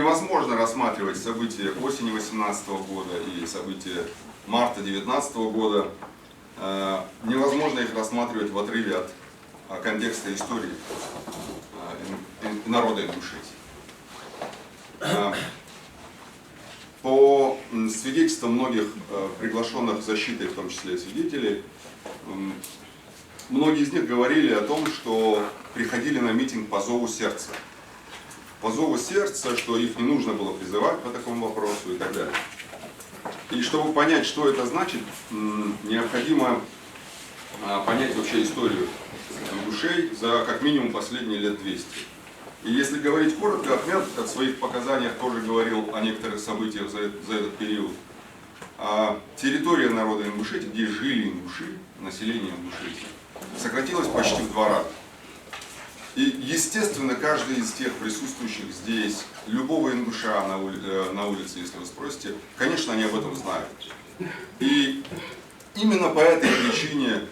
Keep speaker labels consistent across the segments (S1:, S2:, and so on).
S1: невозможно рассматривать события осени 2018 года и события марта 2019 года, невозможно их рассматривать в отрыве от контекста истории народа Ингушетии. По свидетельствам многих приглашенных защитой, в том числе свидетелей, многие из них говорили о том, что приходили на митинг по зову сердца. По зову сердца, что их не нужно было призывать по такому вопросу и так далее. И чтобы понять, что это значит, необходимо понять вообще историю ингушей за как минимум последние лет 200. И если говорить коротко, Ахмед в своих показаниях тоже говорил о некоторых событиях за этот период. Территория народа Ингушетии, где жили ингуши, население Ингушетии, сократилась почти в 2 раза. И, естественно, каждый из тех присутствующих здесь, любого ингуша на улице, если вы спросите, конечно, они об этом знают. И именно по этой причине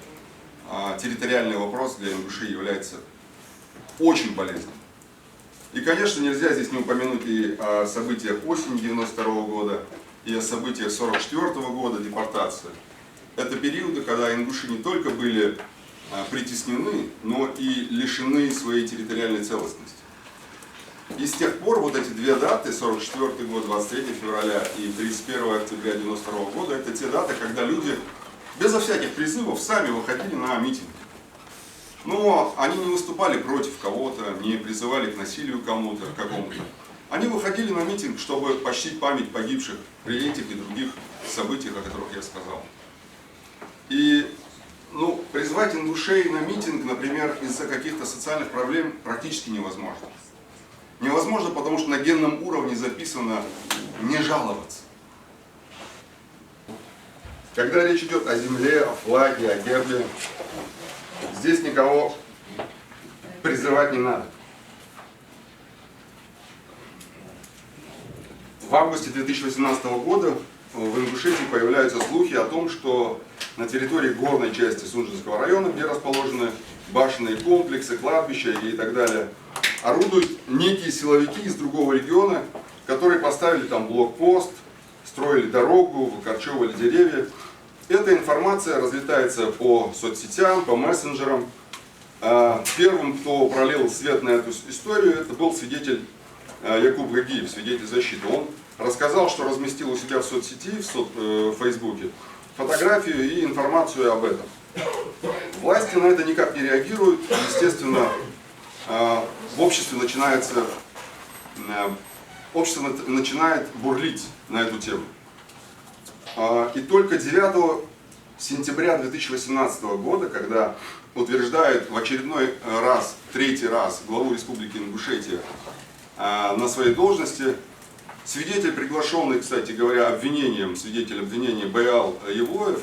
S1: территориальный вопрос для ингушей является очень полезным. И, конечно, нельзя здесь не упомянуть и о событиях осени 1992 года, и о событиях 1944 года, депортации. Это периоды, когда ингуши не только были притеснены, но и лишены своей территориальной целостности. И с тех пор вот эти 2 даты, 1944 год, 23 февраля и 31 октября 1992 года, это те даты, когда люди безо всяких призывов сами выходили на митинги. Но они не выступали против кого-то, не призывали к насилию кому-то, какому-то. Они выходили на митинг, чтобы почтить память погибших при этих и других событиях, о которых я сказал. И призвать ингушей на митинг, например, из-за каких-то социальных проблем практически невозможно. Невозможно, потому что на генном уровне записано не жаловаться. Когда речь идет о земле, о флаге, о гербе, здесь никого призывать не надо. В августе 2018 года в Ингушетии появляются слухи о том, что на территории горной части Сунжинского района, где расположены башенные комплексы, кладбища и так далее, орудуют некие силовики из другого региона, которые поставили там блокпост, строили дорогу, выкорчевывали деревья. Эта информация разлетается по соцсетям, по мессенджерам. Первым, кто пролил свет на эту историю, это был свидетель Якуб Гагиев, свидетель защиты. Он рассказал, что разместил у себя в соцсети, в Фейсбуке, фотографию и информацию об этом. Власти на это никак не реагируют. Естественно, общество начинает бурлить на эту тему. И только 9 сентября 2018 года, когда утверждает в очередной раз, 3-й раз, главу Республики Ингушетия на своей должности, свидетель, приглашенный, кстати говоря, свидетель обвинения Баял Евлоев,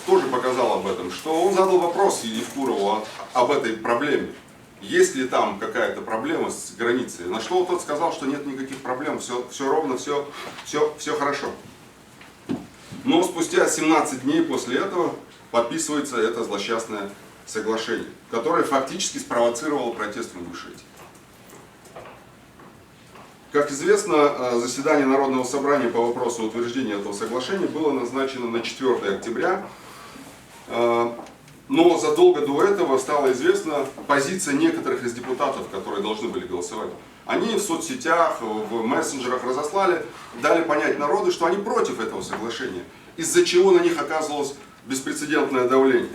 S1: тоже показал об этом, что он задал вопрос Евкурову об этой проблеме. Есть ли там какая-то проблема с границей? На что тот сказал, что нет никаких проблем, все ровно, все хорошо. Но спустя 17 дней после этого подписывается это злосчастное соглашение, которое фактически спровоцировало протест в Ингушетии. Как известно, заседание Народного собрания по вопросу утверждения этого соглашения было назначено на 4 октября, но задолго до этого стала известна позиция некоторых из депутатов, которые должны были голосовать. Они в соцсетях, в мессенджерах разослали, дали понять народу, что они против этого соглашения, из-за чего на них оказывалось беспрецедентное давление.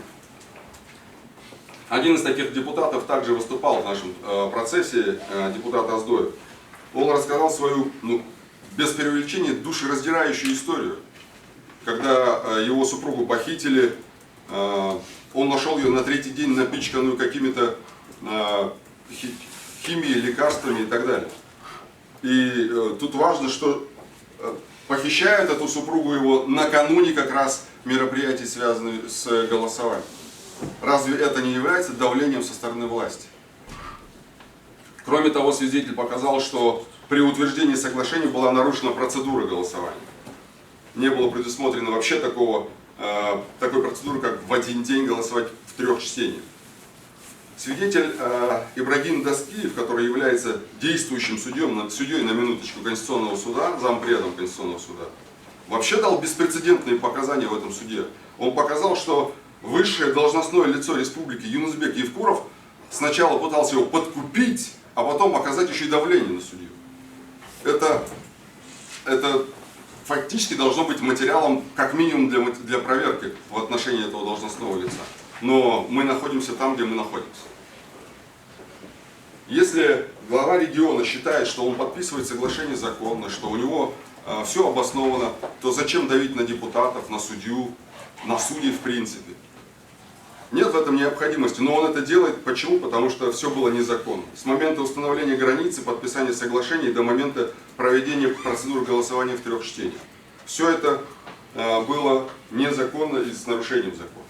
S1: Один из таких депутатов также выступал в нашем процессе, депутат Оздоев. Он рассказал свою, без преувеличения, душераздирающую историю. Когда его супругу похитили, он нашел ее на 3-й день напичканную какими-то химией, лекарствами и так далее. И тут важно, что похищают эту супругу его накануне как раз мероприятий, связанных с голосованием. Разве это не является давлением со стороны власти? Кроме того, свидетель показал, что при утверждении соглашения была нарушена процедура голосования. Не было предусмотрено вообще такой процедуры, как в один день голосовать в 3 чтениях. Свидетель Ибрагим Даскиев, который является действующим судьей на минуточку Конституционного суда, зампредом Конституционного суда, вообще дал беспрецедентные показания в этом суде. Он показал, что высшее должностное лицо республики Юнусбек Евкуров сначала пытался его подкупить, а потом оказать еще и давление на судью. Это фактически должно быть материалом как минимум для проверки в отношении этого должностного лица. Но мы находимся там, где мы находимся. Если глава региона считает, что он подписывает соглашение законно, что у него все обосновано, то зачем давить на депутатов, на судью, на судей в принципе? Нет в этом необходимости, но он это делает. Почему? Потому что все было незаконно. С момента установления границы, подписания соглашений до момента проведения процедуры голосования в 3 чтениях. Все это было незаконно и с нарушением закона.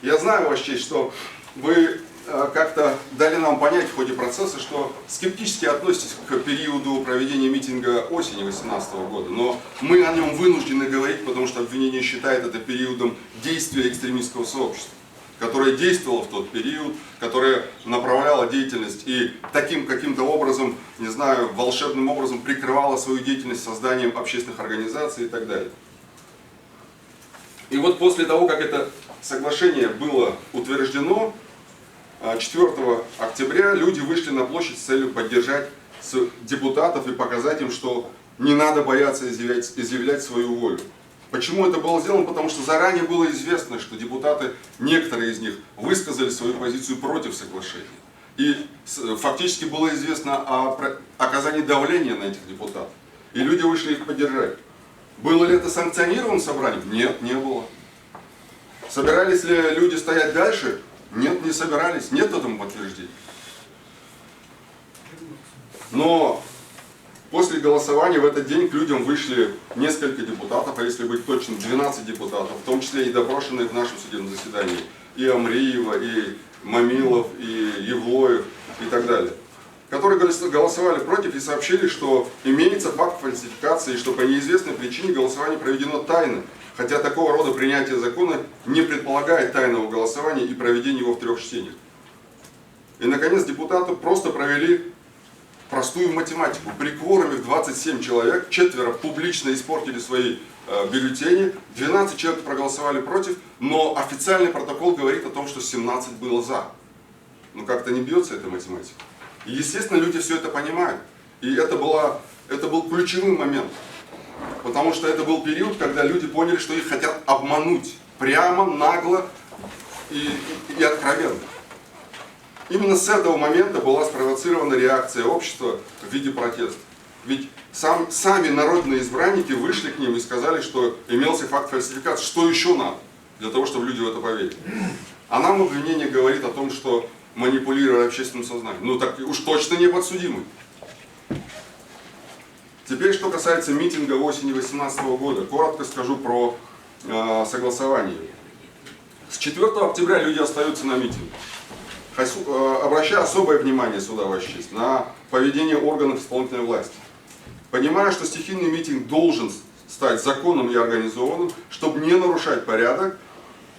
S1: Я знаю, Ваша честь, что вы как-то дали нам понять в ходе процесса, что скептически относитесь к периоду проведения митинга осени 2018 года, но мы о нем вынуждены говорить, потому что обвинение считает это периодом действия экстремистского сообщества, которое действовало в тот период, которое направляло деятельность и таким каким-то образом, не знаю, волшебным образом прикрывало свою деятельность созданием общественных организаций и так далее. И вот после того, как это соглашение было утверждено, 4 октября люди вышли на площадь с целью поддержать депутатов и показать им, что не надо бояться изъявлять свою волю. Почему это было сделано? Потому что заранее было известно, что депутаты, некоторые из них, высказали свою позицию против соглашения. И фактически было известно о оказании давления на этих депутатов. И люди вышли их поддержать. Было ли это санкционировано собранием? Нет, не было. Собирались ли люди стоять дальше? Нет, не собирались. Нет этому подтверждения. Но после голосования в этот день к людям вышли несколько депутатов, а если быть точным, 12 депутатов, в том числе и допрошенные в нашем судебном заседании, и Амриева, и Мамилов, и Евлоев, и так далее, которые голосовали против и сообщили, что имеется факт фальсификации, и что по неизвестной причине голосование проведено тайно, хотя такого рода принятие закона не предполагает тайного голосования и проведения его в 3 чтениях. И, наконец, депутаты просто провели простую математику. При кворуме в 27 человек, 4 публично испортили свои бюллетени, 12 человек проголосовали против, но официальный протокол говорит о том, что 17 было за. Ну как-то не бьется эта математика. И, естественно, люди все это понимают. И это был ключевым момент. Потому что это был период, когда люди поняли, что их хотят обмануть. Прямо, нагло и откровенно. Именно с этого момента была спровоцирована реакция общества в виде протеста. Ведь сами народные избранники вышли к ним и сказали, что имелся факт фальсификации. Что еще надо для того, чтобы люди в это поверили? А нам обвинение говорит о том, что манипулировали общественным сознанием. Ну так уж точно не подсудимый. Теперь, что касается митинга осени 2018 года. Коротко скажу про согласование. С 4 октября люди остаются на митинге. Обращаю особое внимание сюда, Ваша честь, на поведение органов исполнительной власти. Понимая, что стихийный митинг должен стать законным и организованным, чтобы не нарушать порядок,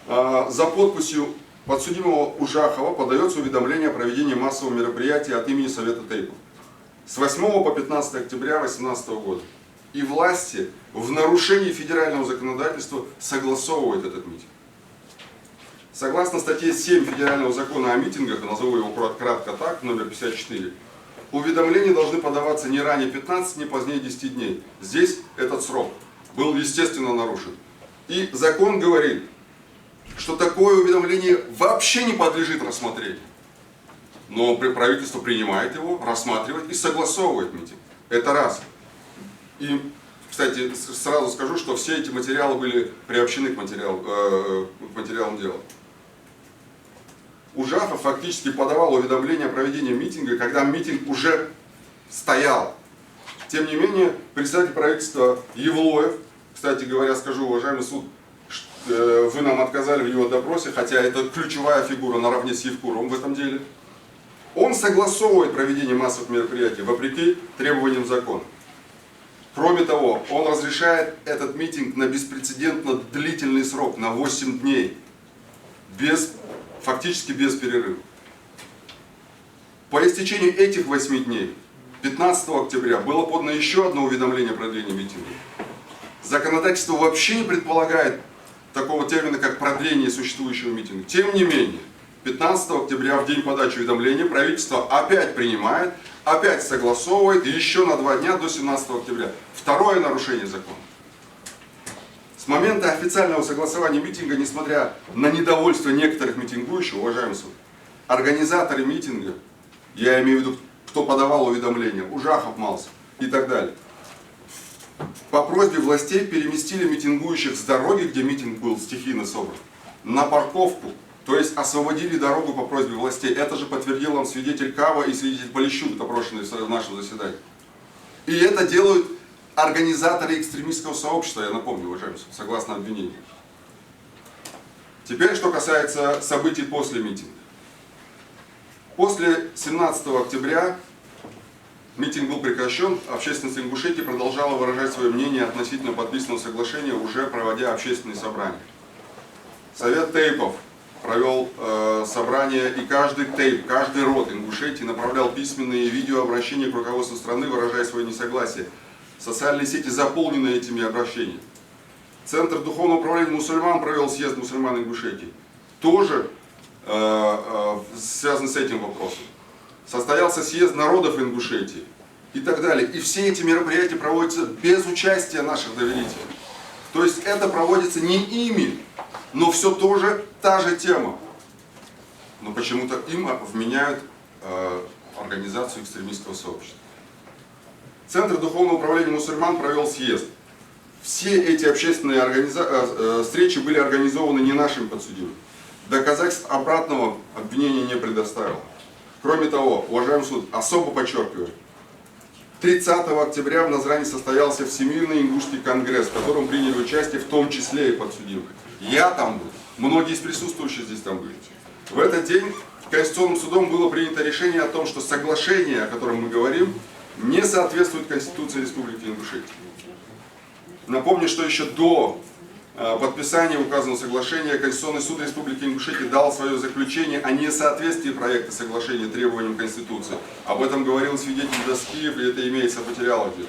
S1: за подписью подсудимого Ужахова подается уведомление о проведении массового мероприятия от имени Совета Тейпов с 8 по 15 октября 2018 года. И власти в нарушении федерального законодательства согласовывают этот митинг. Согласно статье 7 Федерального закона о митингах, назову его кратко так, номер 54, уведомления должны подаваться не ранее 15, не позднее 10 дней. Здесь этот срок был естественно нарушен. И закон говорит, что такое уведомление вообще не подлежит рассмотрению. Но правительство принимает его, рассматривает и согласовывает митинг. Это раз. И, кстати, сразу скажу, что все эти материалы были приобщены к материалам дела. Ужахов фактически подавал уведомление о проведении митинга, когда митинг уже стоял. Тем не менее, председатель правительства Евлоев, кстати говоря, скажу, уважаемый суд, вы нам отказали в его допросе, хотя это ключевая фигура наравне с Евкуровым в этом деле, он согласовывает проведение массовых мероприятий вопреки требованиям закона. Кроме того, он разрешает этот митинг на беспрецедентно длительный срок, на 8 дней, фактически без перерыва. По истечению этих 8 дней, 15 октября, было подано еще одно уведомление о продлении митинга. Законодательство вообще не предполагает такого термина, как продление существующего митинга. Тем не менее, 15 октября, в день подачи уведомления, правительство опять принимает, опять согласовывает еще на 2 дня до 17 октября. Второе нарушение закона. С момента официального согласования митинга, несмотря на недовольство некоторых митингующих, уважаемый суд, организаторы митинга, я имею в виду, кто подавал уведомления, Ужахов, Малцев и так далее, по просьбе властей переместили митингующих с дороги, где митинг был стихийно собран, на парковку, то есть освободили дорогу по просьбе властей. Это же подтвердил нам свидетель Кава и свидетель Полищук, допрошенные в нашем заседании. И это делают организаторы экстремистского сообщества, я напомню, уважаемый суд, согласно обвинению. Теперь, что касается событий после митинга. После 17 октября митинг был прекращен, общественность Ингушетии продолжала выражать свое мнение относительно подписанного соглашения, уже проводя общественные собрания. Совет тейпов провел собрание, и каждый тейп, каждый род Ингушетии направлял письменные и видеообращения к руководству страны, выражая свое несогласие. Социальные сети заполнены этими обращениями. Центр духовного управления мусульман провел съезд мусульман Ингушетии. Тоже связан с этим вопросом. Состоялся съезд народов Ингушетии и так далее. И все эти мероприятия проводятся без участия наших доверителей. То есть это проводится не ими, но все тоже та же тема. Но почему-то им вменяют организацию экстремистского сообщества. Центр духовного управления мусульман провел съезд. Все эти общественные встречи были организованы не нашим подсудимым. Доказательств обратного обвинения не предоставил. Кроме того, уважаемый суд, особо подчеркиваю, 30 октября в Назране состоялся Всемирный ингушский конгресс, в котором приняли участие в том числе и подсудимые. Я там был, многие из присутствующих здесь там были. В этот день Конституционным судом было принято решение о том, что соглашение, о котором мы говорим, не соответствует Конституции Республики Ингушетия. Напомню, что еще до подписания указанного соглашения Конституционный суд Республики Ингушетия дал свое заключение о несоответствии проекта соглашения требованиям Конституции. Об этом говорил свидетель Доскиев, и это имеется в материалах дела.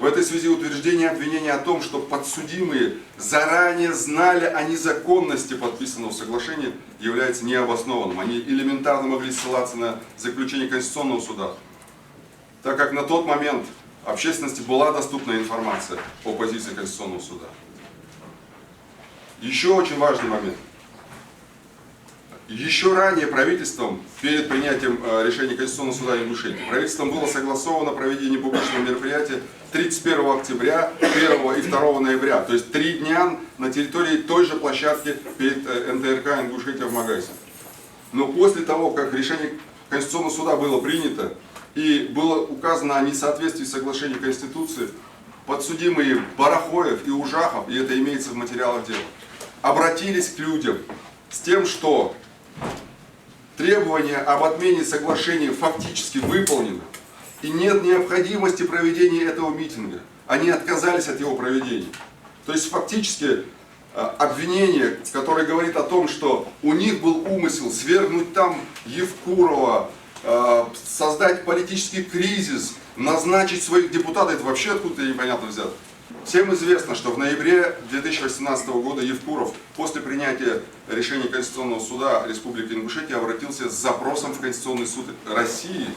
S1: В этой связи утверждение обвинения о том, что подсудимые заранее знали о незаконности подписанного соглашения, является необоснованным. Они элементарно могли ссылаться на заключение Конституционного суда, так как на тот момент общественности была доступна информация о позиции Конституционного суда. Еще очень важный момент. Еще ранее правительством, перед принятием решения Конституционного суда Ингушетии, правительством было согласовано проведение публичного мероприятия 31 октября, 1 и 2 ноября, то есть 3 дня на территории той же площадки перед НТРК Ингушетия в Магасе. Но после того, как решение Конституционного суда было принято и было указано о несоответствии соглашения Конституции, подсудимые Барахоев и Ужахов, и это имеется в материалах дела, обратились к людям с тем, что требование об отмене соглашения фактически выполнено, и нет необходимости проведения этого митинга. Они отказались от его проведения. То есть фактически обвинение, которое говорит о том, что у них был умысел свергнуть там Евкурова, создать политический кризис, назначить своих депутатов, это вообще откуда-то непонятно взято. Всем известно, что в ноябре 2018 года Евкуров после принятия решения Конституционного суда Республики Ингушетия обратился с запросом в Конституционный суд России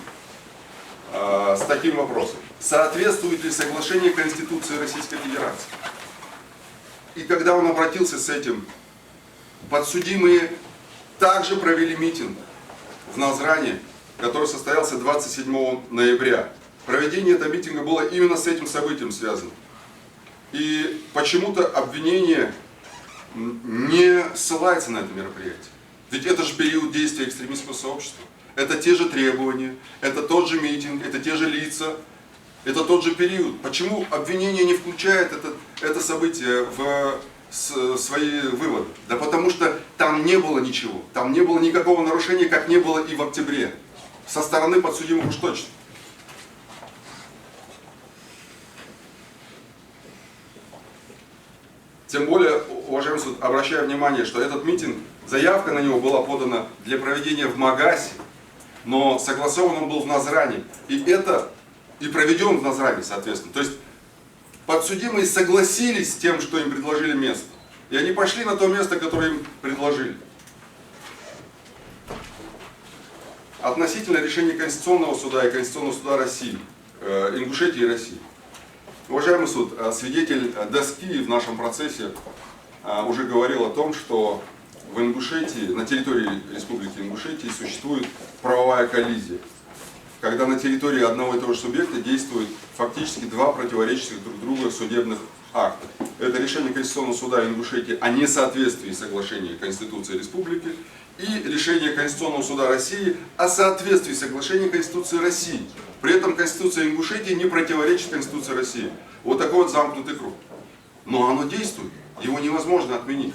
S1: с таким вопросом: соответствует ли соглашение Конституции Российской Федерации? И когда он обратился с этим, подсудимые также провели митинг в Назране, который состоялся 27 ноября. Проведение этого митинга было именно с этим событием связано. И почему-то обвинение не ссылается на это мероприятие. Ведь это же период действия экстремистского сообщества. Это те же требования, это тот же митинг, это те же лица, это тот же период. Почему обвинение не включает это событие в свои выводы? Да потому что там не было ничего, там не было никакого нарушения, как не было и в октябре. Со стороны подсудимых уж точно. Тем более, уважаемый суд, обращаю внимание, что этот митинг, заявка на него была подана для проведения в Магасе, но согласован он был в Назране. И проведен в Назране, соответственно. То есть подсудимые согласились с тем, что им предложили место. И они пошли на то место, которое им предложили. Относительно решения Конституционного суда и Конституционного суда России, Ингушетии и России. Уважаемый суд, свидетель доски в нашем процессе уже говорил о том, что в Ингушетии, на территории Республики Ингушетии существует правовая коллизия, когда на территории одного и того же субъекта действуют фактически два противоречащих друг другу судебных акта. Это решение Конституционного суда Ингушетии о несоответствии соглашения Конституции Республики и решение Конституционного суда России о соответствии соглашения Конституции России. При этом Конституция Ингушетии не противоречит Конституции России. Вот такой вот замкнутый круг. Но оно действует, его невозможно отменить.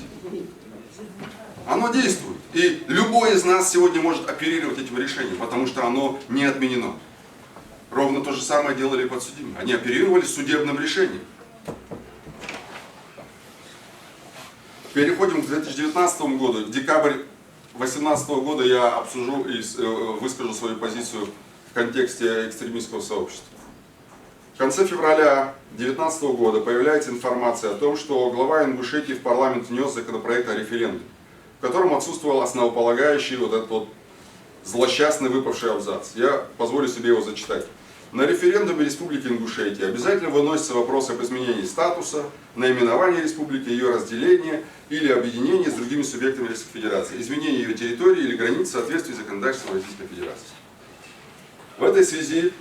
S1: Оно действует. И любой из нас сегодня может оперировать этим решением, потому что оно не отменено. Ровно то же самое делали подсудимые. Они оперировали судебным решением. Переходим к 2019 году. В декабре 2018 года я обсужу и выскажу свою позицию в контексте экстремистского сообщества. В конце февраля 2019 года появляется информация о том, что глава Ингушетии в парламент внес законопроект о референдуме, в котором отсутствовал основополагающий вот этот вот злосчастный выпавший абзац. Я позволю себе его зачитать. На референдуме Республики Ингушетия обязательно выносится вопрос об изменении статуса, наименовании республики, ее разделения или объединении с другими субъектами Российской Федерации, изменении ее территории или границ в соответствии с законодательством Российской Федерации. В этой связи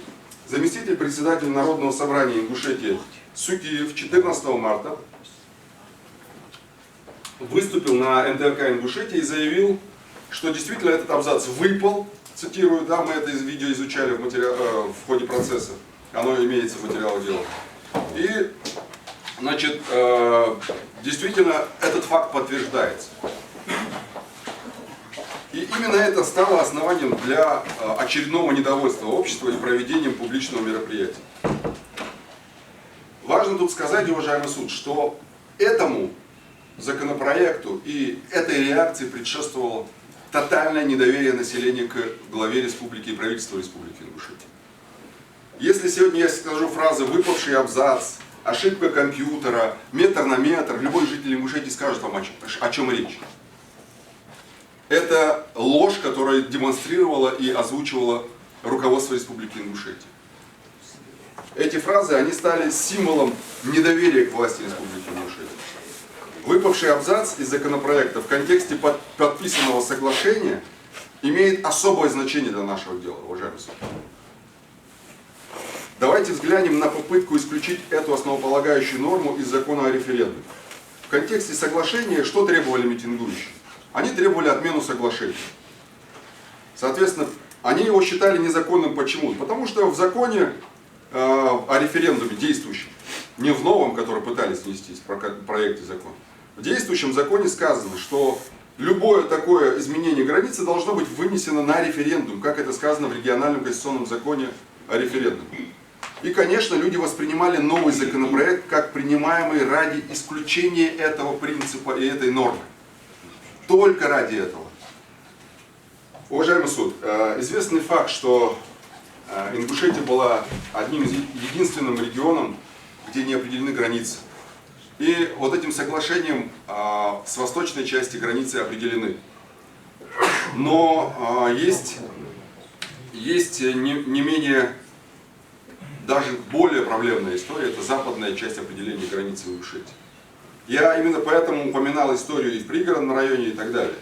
S1: заместитель председателя Народного собрания Ингушетии Сукиев 14 марта выступил на НТРК Ингушетии и заявил, что действительно этот абзац выпал. Цитирую, да, мы это из видео изучали в ходе процесса, оно имеется в материалах дела. И, значит, действительно этот факт подтверждается. И именно это стало основанием для очередного недовольства общества и проведением публичного мероприятия. Важно тут сказать, уважаемый суд, что этому законопроекту и этой реакции предшествовало тотальное недоверие населения к главе республики и правительству Республики Ингушетия. Если сегодня я скажу фразы «выпавший абзац», «ошибка компьютера», «метр на метр», любой житель Ингушетии скажет вам, о чем речь. Это ложь, которую демонстрировала и озвучивала руководство Республики Ингушетия. Эти фразы, они стали символом недоверия к власти Республики Ингушетия. Выпавший абзац из законопроекта в контексте подписанного соглашения имеет особое значение для нашего дела, уважаемый суд. Давайте взглянем на попытку исключить эту основополагающую норму из закона о референдуме. В контексте соглашения что требовали митингующие? Они требовали отмену соглашения. Соответственно, они его считали незаконным. Почему? Потому что в законе о референдуме действующем, не в новом, который пытались внести в проекте закона, в действующем законе сказано, что любое такое изменение границы должно быть вынесено на референдум, как это сказано в региональном конституционном законе о референдуме. И, конечно, люди воспринимали новый законопроект как принимаемый ради исключения этого принципа и этой нормы. Только ради этого. Уважаемый суд, известный факт, что Ингушетия была одним из единственным регионом, где не определены границы. И вот этим соглашением с восточной части границы определены. Но есть не менее, даже более проблемная история, это западная часть определения границы Ингушетии. Я именно поэтому упоминал историю и в пригородном районе и так далее.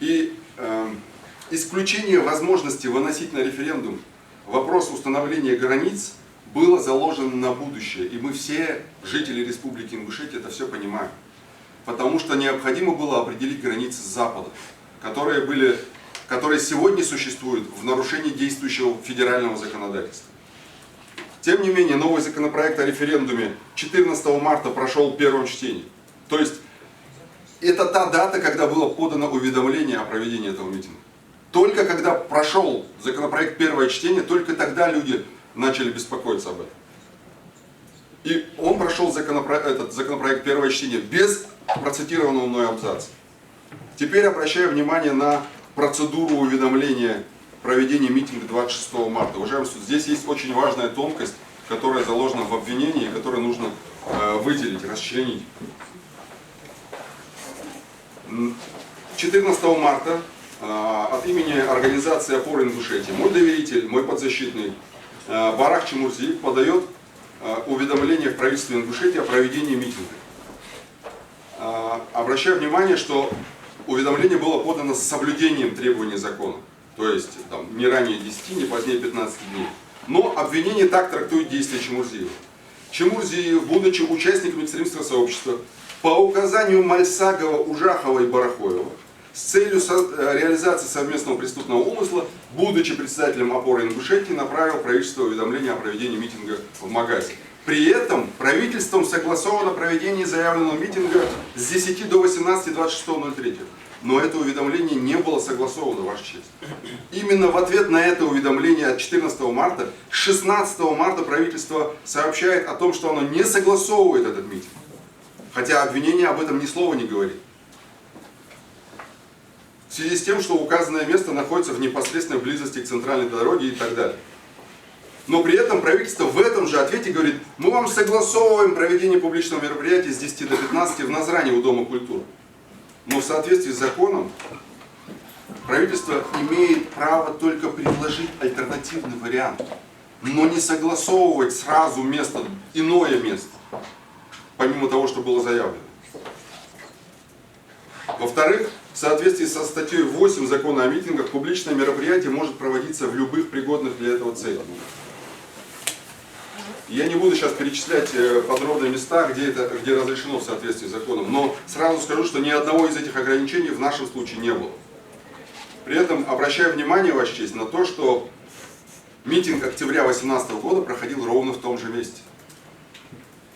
S1: И исключение возможности выносить на референдум вопрос установления границ было заложено на будущее. И мы все, жители Республики Ингушетия, это все понимаем. Потому что необходимо было определить границы с запада, которые сегодня существуют в нарушении действующего федерального законодательства. Тем не менее, новый законопроект о референдуме 14 марта прошел в первом чтении. То есть, это та дата, когда было подано уведомление о проведении этого митинга. Только когда прошел законопроект первое чтение, только тогда люди начали беспокоиться об этом. И он прошел этот законопроект первое чтение без процитированного мной абзаца. Теперь обращаю внимание на процедуру уведомления проведения митинга 26 марта. Уважаемый суд, здесь есть очень важная тонкость, которая заложена в обвинении, которую нужно выделить, расчленить. 14 марта от имени организации «Опора Ингушетии» мой доверитель, мой подзащитный Барак Чемурзиев подает уведомление в правительство Ингушетии о проведении митинга. Обращаю внимание, что уведомление было подано с соблюдением требований закона, то есть там, не ранее 10, не позднее 15 дней. Но обвинение так трактует действия Чемурзиева. Чемурзиев, будучи участником экстремистского сообщества, по указанию Мальсагова, Ужахова и Барахоева, с целью реализации совместного преступного умысла, будучи председателем опоры Ингушетии, направил правительство уведомление о проведении митинга в Магасе. При этом правительством согласовано проведение заявленного митинга с 10 до 18 26.03. Но это уведомление не было согласовано, Ваша честь. Именно в ответ на это уведомление от 14 марта, 16 марта правительство сообщает о том, что оно не согласовывает этот митинг. Хотя обвинение об этом ни слова не говорит. В связи с тем, что указанное место находится в непосредственной близости к центральной дороге и так далее. Но при этом правительство в этом же ответе говорит: мы вам согласовываем проведение публичного мероприятия с 10 до 15 в Назране у Дома культуры. Но в соответствии с законом правительство имеет право только предложить альтернативный вариант, но не согласовывать сразу место, иное место, помимо того, что было заявлено. Во-вторых, в соответствии со статьей 8 Закона о митингах, публичное мероприятие может проводиться в любых пригодных для этого целях. Я не буду сейчас перечислять подробные места, где разрешено в соответствии с законом, но сразу скажу, что ни одного из этих ограничений в нашем случае не было. При этом обращаю внимание, Ваша честь, на то, что митинг октября 2018 года проходил ровно в том же месте.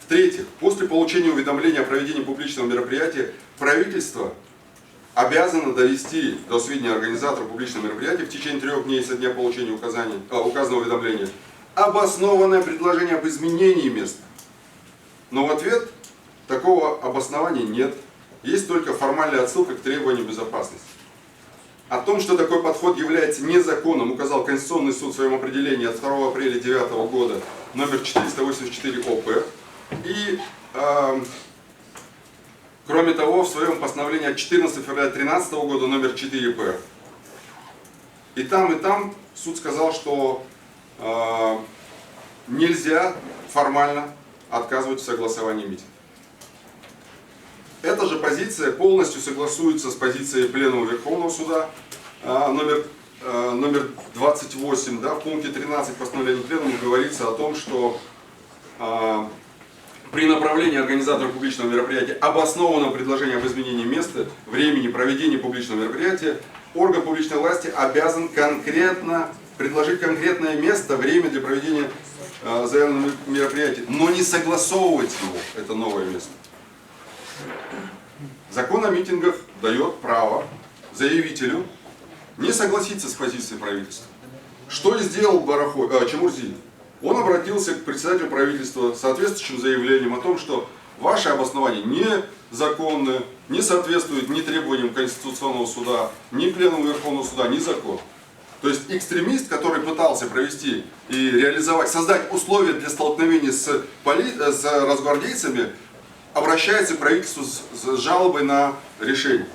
S1: В-третьих, после получения уведомления о проведении публичного мероприятия, правительство обязано довести до сведения организатора публичного мероприятия в течение 3 дней со дня получения указанного уведомления обоснованное предложение об изменении места. Но в ответ такого обоснования нет. Есть только формальная отсылка к требованиям безопасности. О том, что такой подход является незаконным, указал Конституционный суд в своем определении от 2 апреля 2009 года номер 484 ОП. И, кроме того, в своем постановлении от 14 февраля 2013 года номер 4 П. И там суд сказал, что нельзя формально отказывать в согласовании митинга. Эта же позиция полностью согласуется с позицией Пленума Верховного Суда номер 28. Да, в пункте 13 постановления Пленума говорится о том, что при направлении организатора публичного мероприятия обоснованного предложения об изменении места, времени проведения публичного мероприятия, орган публичной власти обязан предложить конкретное место, время для проведения заявленного мероприятия, но не согласовывать его, это новое место. Закон о митингах дает право заявителю не согласиться с позицией правительства. Что и сделал Чемурзиев? Он обратился к председателю правительства с соответствующим заявлением о том, что ваше обоснование незаконное, не соответствует ни требованиям Конституционного суда, ни Пленума Верховного Суда, ни закону. То есть экстремист, который пытался провести и реализовать, создать условия для столкновения с росгвардейцами, обращается к правительству с жалобой на решение.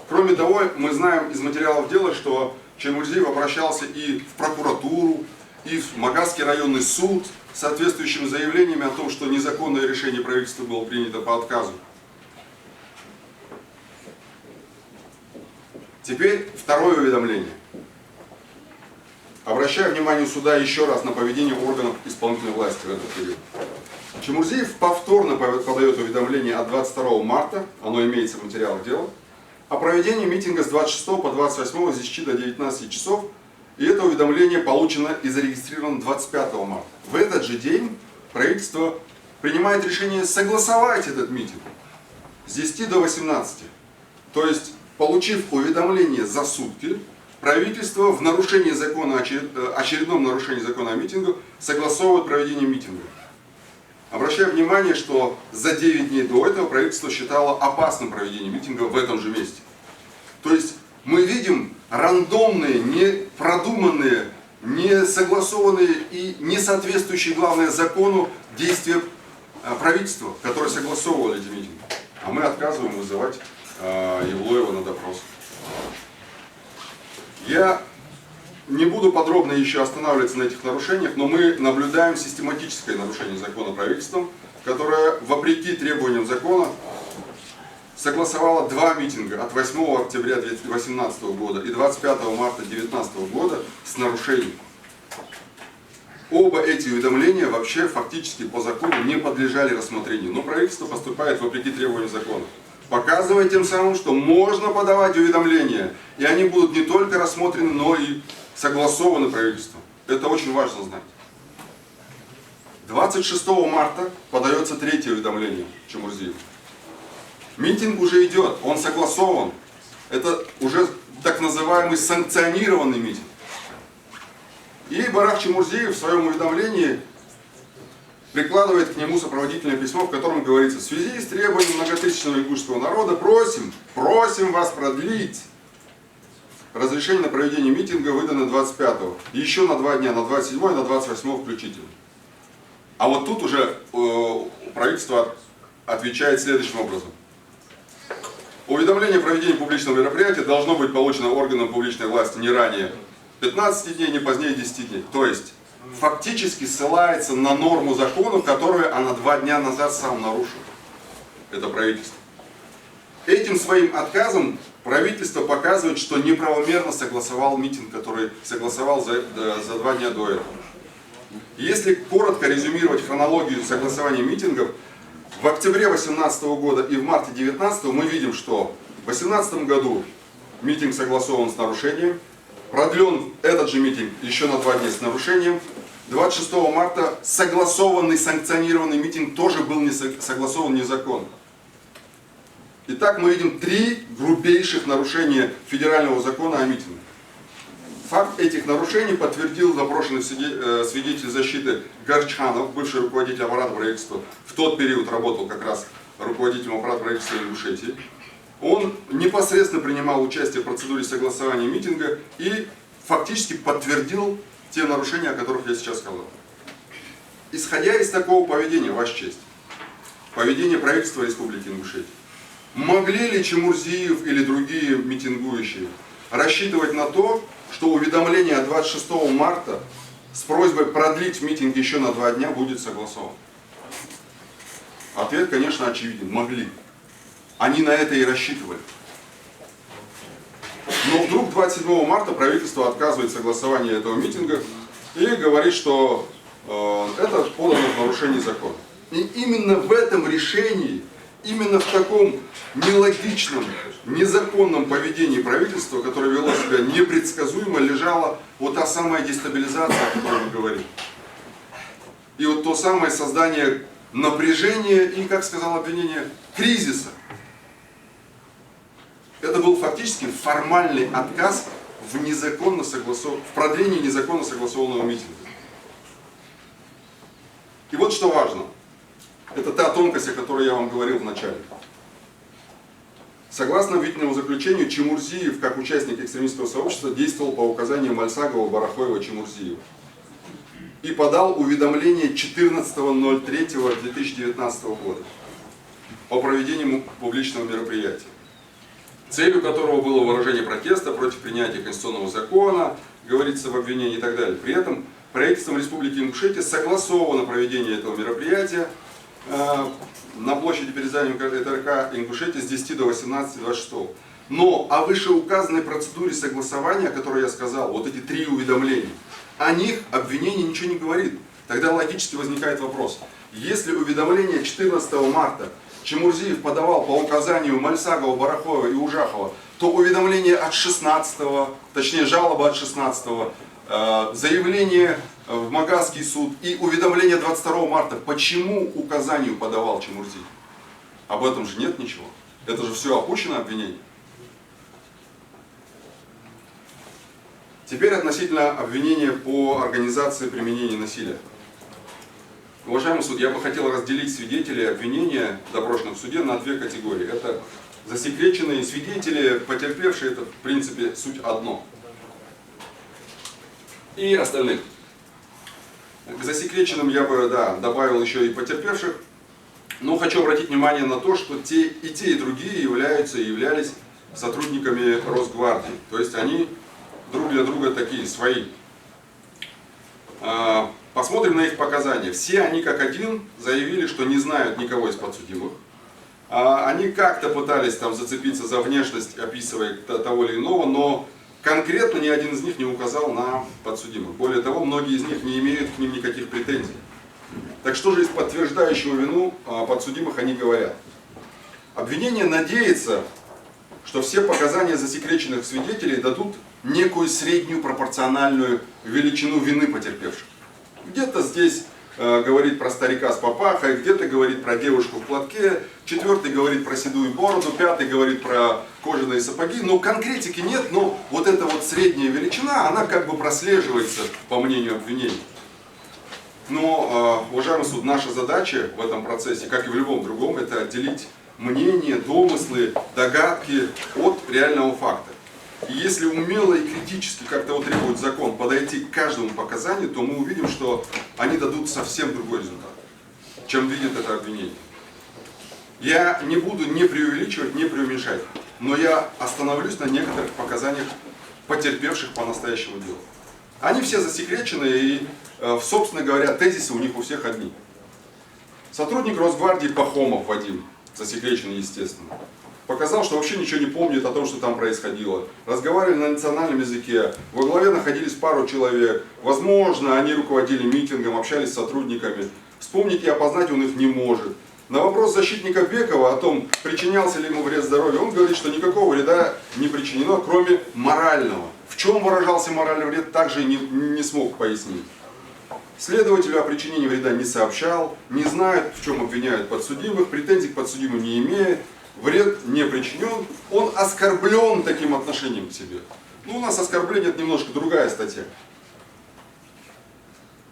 S1: Кроме того, мы знаем из материалов дела, что Чемурзиев обращался и в прокуратуру, и в Магасский районный суд с соответствующими заявлениями о том, что незаконное решение правительства было принято по отказу. Теперь второе уведомление. Обращаю внимание суда еще раз на поведение органов исполнительной власти в этот период. Чемурзиев повторно подает уведомление от 22 марта, оно имеется в материалах дела, о проведении митинга с 26 по 28 с 10 до 19 часов, и это уведомление получено и зарегистрировано 25 марта. В этот же день правительство принимает решение согласовать этот митинг с 10 до 18. То есть, получив уведомление за сутки, правительство в нарушении закона, очередном нарушении закона о митингах согласовывает проведение митинга. Обращаю внимание, что за 9 дней до этого правительство считало опасным проведение митинга в этом же месте. То есть мы видим рандомные, продуманные, не согласованные и не соответствующие, главное, закону действия правительства, которые согласовывали эти митинги. А мы отказываем вызывать Евлоева на допрос. Я не буду подробно еще останавливаться на этих нарушениях, но мы наблюдаем систематическое нарушение закона правительством, которое, вопреки требованиям закона, согласовало два митинга от 8 октября 2018 года и 25 марта 2019 года с нарушением. Оба эти уведомления вообще фактически по закону не подлежали рассмотрению, но правительство поступает вопреки требованиям закона, показывая тем самым, что можно подавать уведомления, и они будут не только рассмотрены, но и согласованы правительством. Это очень важно знать. 26 марта подается третье уведомление Чемурзиеву. Митинг уже идет, он согласован. Это уже так называемый санкционированный митинг. И Барак Чемурзиев в своем уведомлении прикладывает к нему сопроводительное письмо, в котором говорится: в связи с требованием многотысячного ингушского народа просим вас продлить разрешение на проведение митинга, выдано 25-го, еще на 2 дня, на 27-й и на 28-го включительно. А вот тут уже правительство отвечает следующим образом. Уведомление о проведении публичного мероприятия должно быть получено органом публичной власти не ранее 15 дней, не позднее 10 дней. То есть фактически ссылается на норму закона, которую она 2 дня назад сам нарушил. Это правительство. Этим своим отказом правительство показывает, что неправомерно согласовал митинг, который согласовал за 2 дня до этого. Если коротко резюмировать хронологию согласования митингов, в октябре 2018 года и в марте 2019 мы видим, что в 2018 году митинг согласован с нарушением, продлен этот же митинг еще на 2 дня с нарушением. 26 марта согласованный, санкционированный митинг тоже был согласован незаконно. Итак, мы видим 3 грубейших нарушения федерального закона о митинге. Факт этих нарушений подтвердил запрошенный свидетель защиты Горчханов, бывший руководитель аппарата правительства, в тот период работал как раз руководителем аппарата правительства Ингушетии. Он непосредственно принимал участие в процедуре согласования митинга и фактически подтвердил те нарушения, о которых я сейчас сказал. Исходя из такого поведения, Ваша честь, поведение правительства Республики Ингушетия, могли ли Чемурзиев или другие митингующие рассчитывать на то, что уведомление от 26 марта с просьбой продлить митинг еще на 2 дня будет согласован? Ответ, конечно, очевиден. Могли. Они на это и рассчитывали. Но вдруг 27 марта правительство отказывает в согласовании этого митинга и говорит, что это подано в нарушении закона. И именно в этом решении, именно в таком нелогичном, незаконном поведении правительства, которое вело себя непредсказуемо, лежала вот та самая дестабилизация, о которой мы говорим. И вот то самое создание напряжения и, как сказал обвинение, кризиса. Это был фактически формальный отказ в продлении незаконно согласованного митинга. И вот что важно. Это та тонкость, о которой я вам говорил в начале. Согласно обвинительному заключению, Чемурзиев, как участник экстремистского сообщества, действовал по указаниям Мальсагова, Барахоева, Чемурзиева. И подал уведомление 14.03.2019 года о проведении публичного мероприятия, целью которого было выражение протеста против принятия конституционного закона, говорится в обвинении и так далее. При этом правительством Республики Ингушетия согласовано проведение этого мероприятия на площади перед зданием ТРК Ингушетии с 10 до 18:26. Но о вышеуказанной процедуре согласования, о которой я сказал, вот эти 3 уведомления, о них обвинение ничего не говорит. Тогда логически возникает вопрос. Если уведомление 14 марта Чемурзиев подавал по указанию Мальсагова, Барахоева и Ужахова, то уведомление от 16-го, точнее жалоба от 16-го, заявление в Магазский суд и уведомление 22 марта, почему указанию подавал Чемурзиев? Об этом же нет ничего. Это же все опущено обвинение. Теперь относительно обвинения по организации применения насилия. Уважаемый суд, я бы хотел разделить свидетелей обвинения, допрошенных в суде, на 2 категории. Это засекреченные свидетели, потерпевшие, это в принципе суть одно. и остальных. К засекреченным я бы добавил еще и потерпевших, но хочу обратить внимание на то, что те, и другие являются и являлись сотрудниками Росгвардии. То есть они друг для друга такие, свои. Посмотрим на их показания. Все они как один заявили, что не знают никого из подсудимых. Они как-то пытались там зацепиться за внешность, описывая того или иного, но конкретно ни один из них не указал на подсудимых. Более того, многие из них не имеют к ним никаких претензий. Так что же из подтверждающего вину подсудимых они говорят? Обвинение надеется, что все показания засекреченных свидетелей дадут некую среднюю пропорциональную величину вины потерпевших. Где-то здесь говорит про старика с папахой, где-то говорит про девушку в платке, четвертый говорит про седую бороду, пятый говорит про кожаные сапоги, но конкретики нет, но вот эта вот средняя величина, она как бы прослеживается по мнению обвинения. Но, уважаемый суд, наша задача в этом процессе, как и в любом другом, это отделить мнения, домыслы, догадки от реального факта. И если умело и критически, как того требует закон, подойти к каждому показанию, то мы увидим, что они дадут совсем другой результат, чем видит это обвинение. Я не буду не преувеличивать, не преуменьшать, но я остановлюсь на некоторых показаниях потерпевших по настоящему делу. Они все засекречены и, собственно говоря, тезисы у них у всех одни. Сотрудник Росгвардии Пахомов Вадим, засекреченный, естественно, показал, что вообще ничего не помнит о том, что там происходило. Разговаривали на национальном языке, во главе находились пару человек. Возможно, они руководили митингом, общались с сотрудниками. Вспомнить и опознать он их не может. На вопрос защитника Бекова о том, причинялся ли ему вред здоровью, он говорит, что никакого вреда не причинено, кроме морального. В чем выражался моральный вред, также не смог пояснить. Следователю о причинении вреда не сообщал, не знает, в чем обвиняют подсудимых, претензий к подсудимым не имеет, вред не причинен, он оскорблен таким отношением к себе. Ну, у нас оскорбление — это немножко другая статья.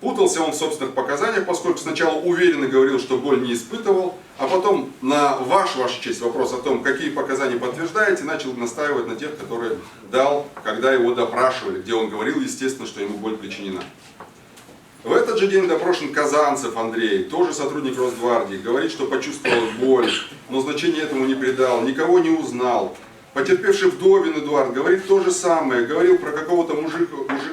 S1: Путался он в собственных показаниях, поскольку сначала уверенно говорил, что боль не испытывал, а потом на ваша честь, вопрос о том, какие показания подтверждаете, начал настаивать на тех, которые дал, когда его допрашивали, где он говорил, естественно, что ему боль причинена. В этот же день допрошен Казанцев Андрей, тоже сотрудник Росгвардии, говорит, что почувствовал боль, но значения этому не придал, никого не Потерпевший Вдовин Эдуард говорит то же самое, говорил про какого-то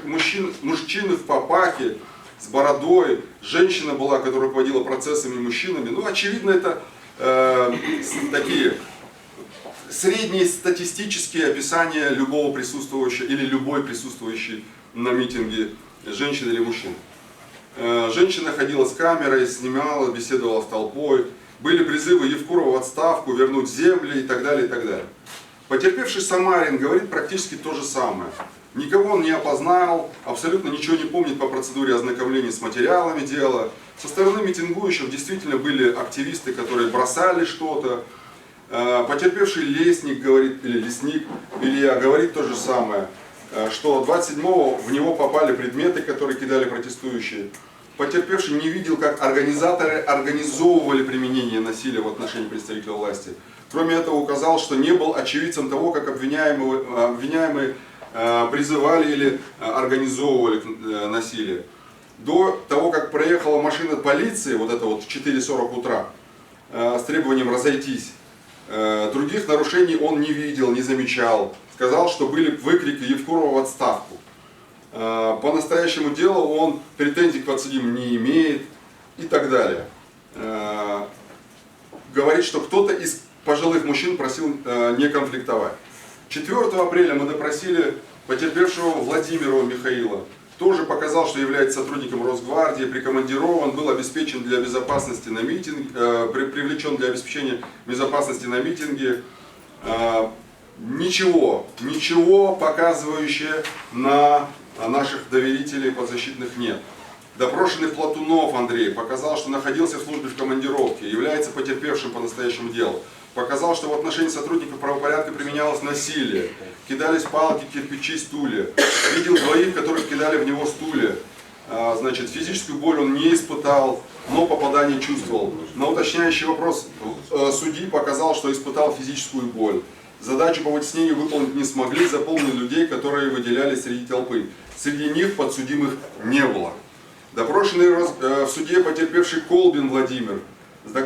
S1: мужчину в папахе, с бородой, женщина была, которая руководила процессами мужчинами. Ну, очевидно, это такие средние статистические описания любого присутствующего или любой присутствующей на митинге женщины или мужчины. Женщина ходила с камерой, снимала, беседовала с толпой. Были призывы Евкурова в отставку, вернуть земли и так далее, и так далее. Потерпевший Самарин говорит практически то же самое. Никого он не опознал, абсолютно ничего не помнит по процедуре ознакомления с материалами дела. Со стороны митингующих действительно были активисты, которые бросали что-то. Потерпевший Лесник говорит, или Лесник, Илья говорит то же самое, что 27-го в него попали предметы, которые кидали протестующие. Потерпевший не видел, как организаторы организовывали применение насилия в отношении представителей власти. Кроме этого, указал, что не был очевидцем того, как обвиняемые призывали или организовывали насилие. До того, как проехала машина полиции, вот это вот в 4:40 утра, с требованием разойтись, других нарушений он не видел, не замечал. Сказал, что были выкрики Евкурова в отставку. По настоящему делу он претензий к подсудимым не имеет и так далее. Говорит, что кто-то из пожилых мужчин просил не конфликтовать. 4 апреля мы допросили потерпевшего Владимирова Михаила. Тоже показал, что является сотрудником Росгвардии, прикомандирован, был обеспечен для безопасности на митинге, привлечен для обеспечения безопасности на митинге. Ничего показывающего на наших доверителей подзащитных нет. Допрошенный Платунов Андрей показал, что находился в службе в командировке, является потерпевшим по настоящему делу. Показал, что в отношении сотрудников правопорядка применялось насилие. Кидались палки, кирпичи, стулья. Видел двоих, которых кидали в него стулья. Значит, физическую боль он не испытал, но попадание чувствовал. На уточняющий вопрос судьи показал, что испытал физическую боль. Задачу по вытеснению выполнить не смогли, заполнили людей, которые выделялись среди толпы. Среди них подсудимых не было. Допрошенный в суде потерпевший Колбин Владимир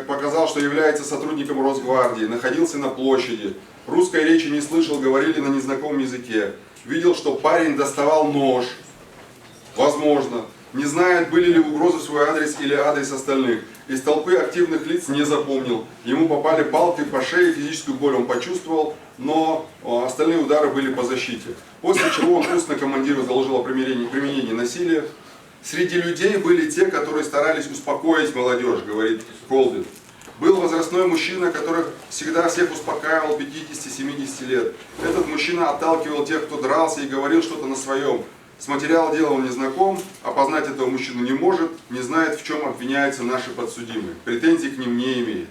S1: показал, что является сотрудником Росгвардии, находился на площади, русской речи не слышал, говорили на незнакомом языке, видел, что парень доставал нож, возможно, не знает, были ли угрозы в свой адрес или адрес остальных. Из толпы активных лиц не запомнил. Ему попали палкой по шее, физическую боль он почувствовал, но остальные удары были по защите. После чего он устно командиру доложил о применении насилия. Среди людей были те, которые старались успокоить молодежь, говорит Колбин. Был возрастной мужчина, который всегда всех успокаивал, 50-70 лет. Этот мужчина отталкивал тех, кто дрался и говорил что-то на своем. С материала дела он не знаком, опознать этого мужчину не может, не знает, в чем обвиняются наши подсудимые. Претензий к ним не имеет.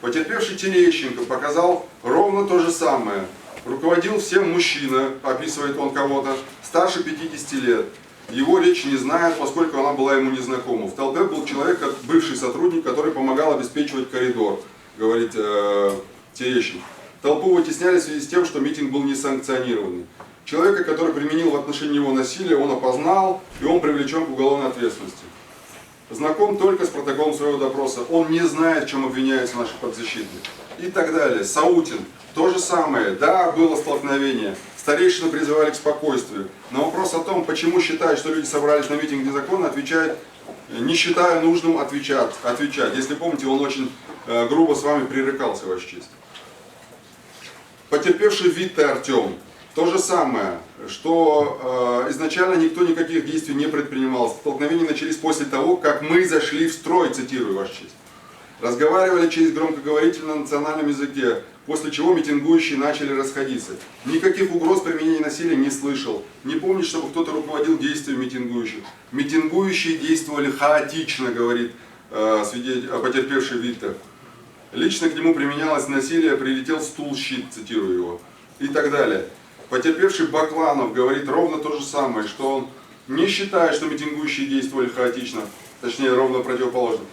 S1: Потерпевший Терещенко показал ровно то же самое. Руководил всем мужчина, описывает он кого-то, старше 50 лет. Его речь не знают, поскольку она была ему незнакома. В толпе был человек, бывший сотрудник, который помогал обеспечивать коридор, говорит Терещенко. Толпу вытесняли в связи с тем, что митинг был несанкционированный. Человека, который применил в отношении него насилие, он опознал, и он привлечен к уголовной ответственности. Знаком только с протоколом своего допроса. Он не знает, в чем обвиняются наши подзащитные. И так далее. Саутин. То же самое. Да, было столкновение. Старейшины призывали к спокойствию. На вопрос о том, почему считают, что люди собрались на митинг незаконно, отвечает: не считаю нужным отвечать. Если помните, он очень грубо с вами пререкался, Ваша честь. Потерпевший Витте Артем. То же самое, что изначально никто никаких действий не предпринимал. Столкновения начались после того, как мы зашли в строй, цитирую, Ваша честь. Разговаривали через громкоговоритель на национальном языке, после чего митингующие начали расходиться. Никаких угроз применения насилия не слышал. Не помнит, чтобы кто-то руководил действием митингующих. Митингующие действовали хаотично, говорит потерпевший Витте. Лично к нему применялось насилие, прилетел стул-щит, цитирую его. И так далее. Потерпевший Бакланов говорит ровно то же самое, что он не считает, что митингующие действовали хаотично, точнее ровно противоположно,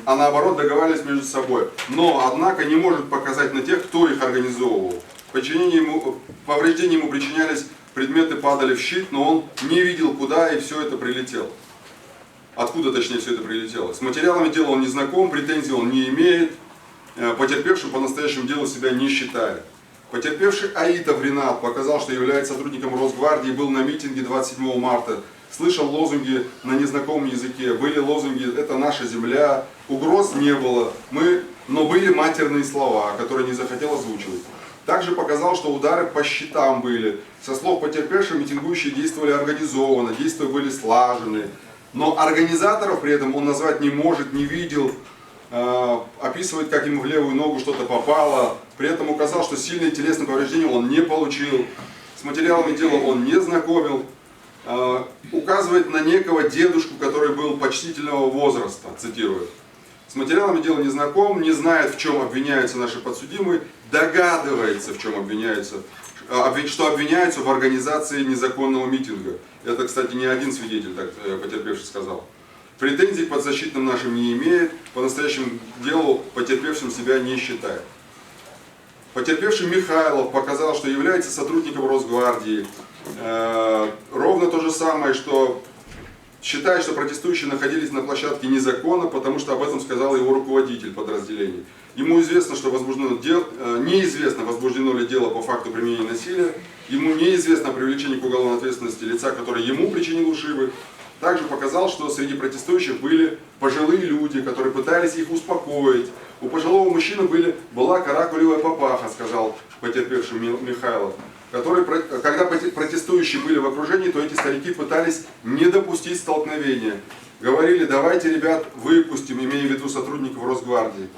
S1: а наоборот договаривались между собой. Но, однако, не может показать на тех, кто их организовывал. Повреждения ему причинялись, предметы падали в щит, но он не видел, куда и все это прилетело. Откуда, точнее, все это прилетело. С материалами дела он не знаком, претензий он не имеет, потерпевшим по настоящему делу себя не считает. Потерпевший Аитов Ренат показал, что является сотрудником Росгвардии, был на митинге 27 марта, слышал лозунги на незнакомом языке, были лозунги «Это наша земля», угроз не было, но были матерные слова, которые не захотел озвучивать. Также показал, что удары по щитам были. Со слов потерпевших, митингующие действовали организованно, действия были слажены, но организаторов при этом он назвать не может, не видел. Описывает, как ему в левую ногу что-то попало. При этом указал, что сильные телесные повреждения он не получил. С материалами дела он не знакомил. Указывает на некого дедушку, который был почтительного возраста, цитирую. С материалами дела не знаком, не знает, в чем обвиняются наши подсудимые, догадывается, в чем обвиняются, что обвиняются в организации незаконного митинга. Это, кстати, не один свидетель, так потерпевший сказал. Претензий к подзащитным нашим не имеет, по настоящему делу потерпевшим себя не считает. Потерпевший Михайлов показал, что является сотрудником Росгвардии. Ровно то же самое, что считает, что протестующие находились на площадке незаконно, потому что об этом сказал его руководитель подразделения. Ему известно, что неизвестно, возбуждено ли дело по факту применения насилия, ему неизвестно о привлечении к уголовной ответственности лица, который ему причинил ушибы. Также показал, что среди протестующих были пожилые люди, которые пытались их успокоить. У пожилого мужчины была каракулевая папаха, сказал потерпевший Михайлов. Когда протестующие были в окружении, то эти старики пытались не допустить столкновения. Говорили: давайте, ребят, выпустим, имея в виду сотрудников Росгвардии.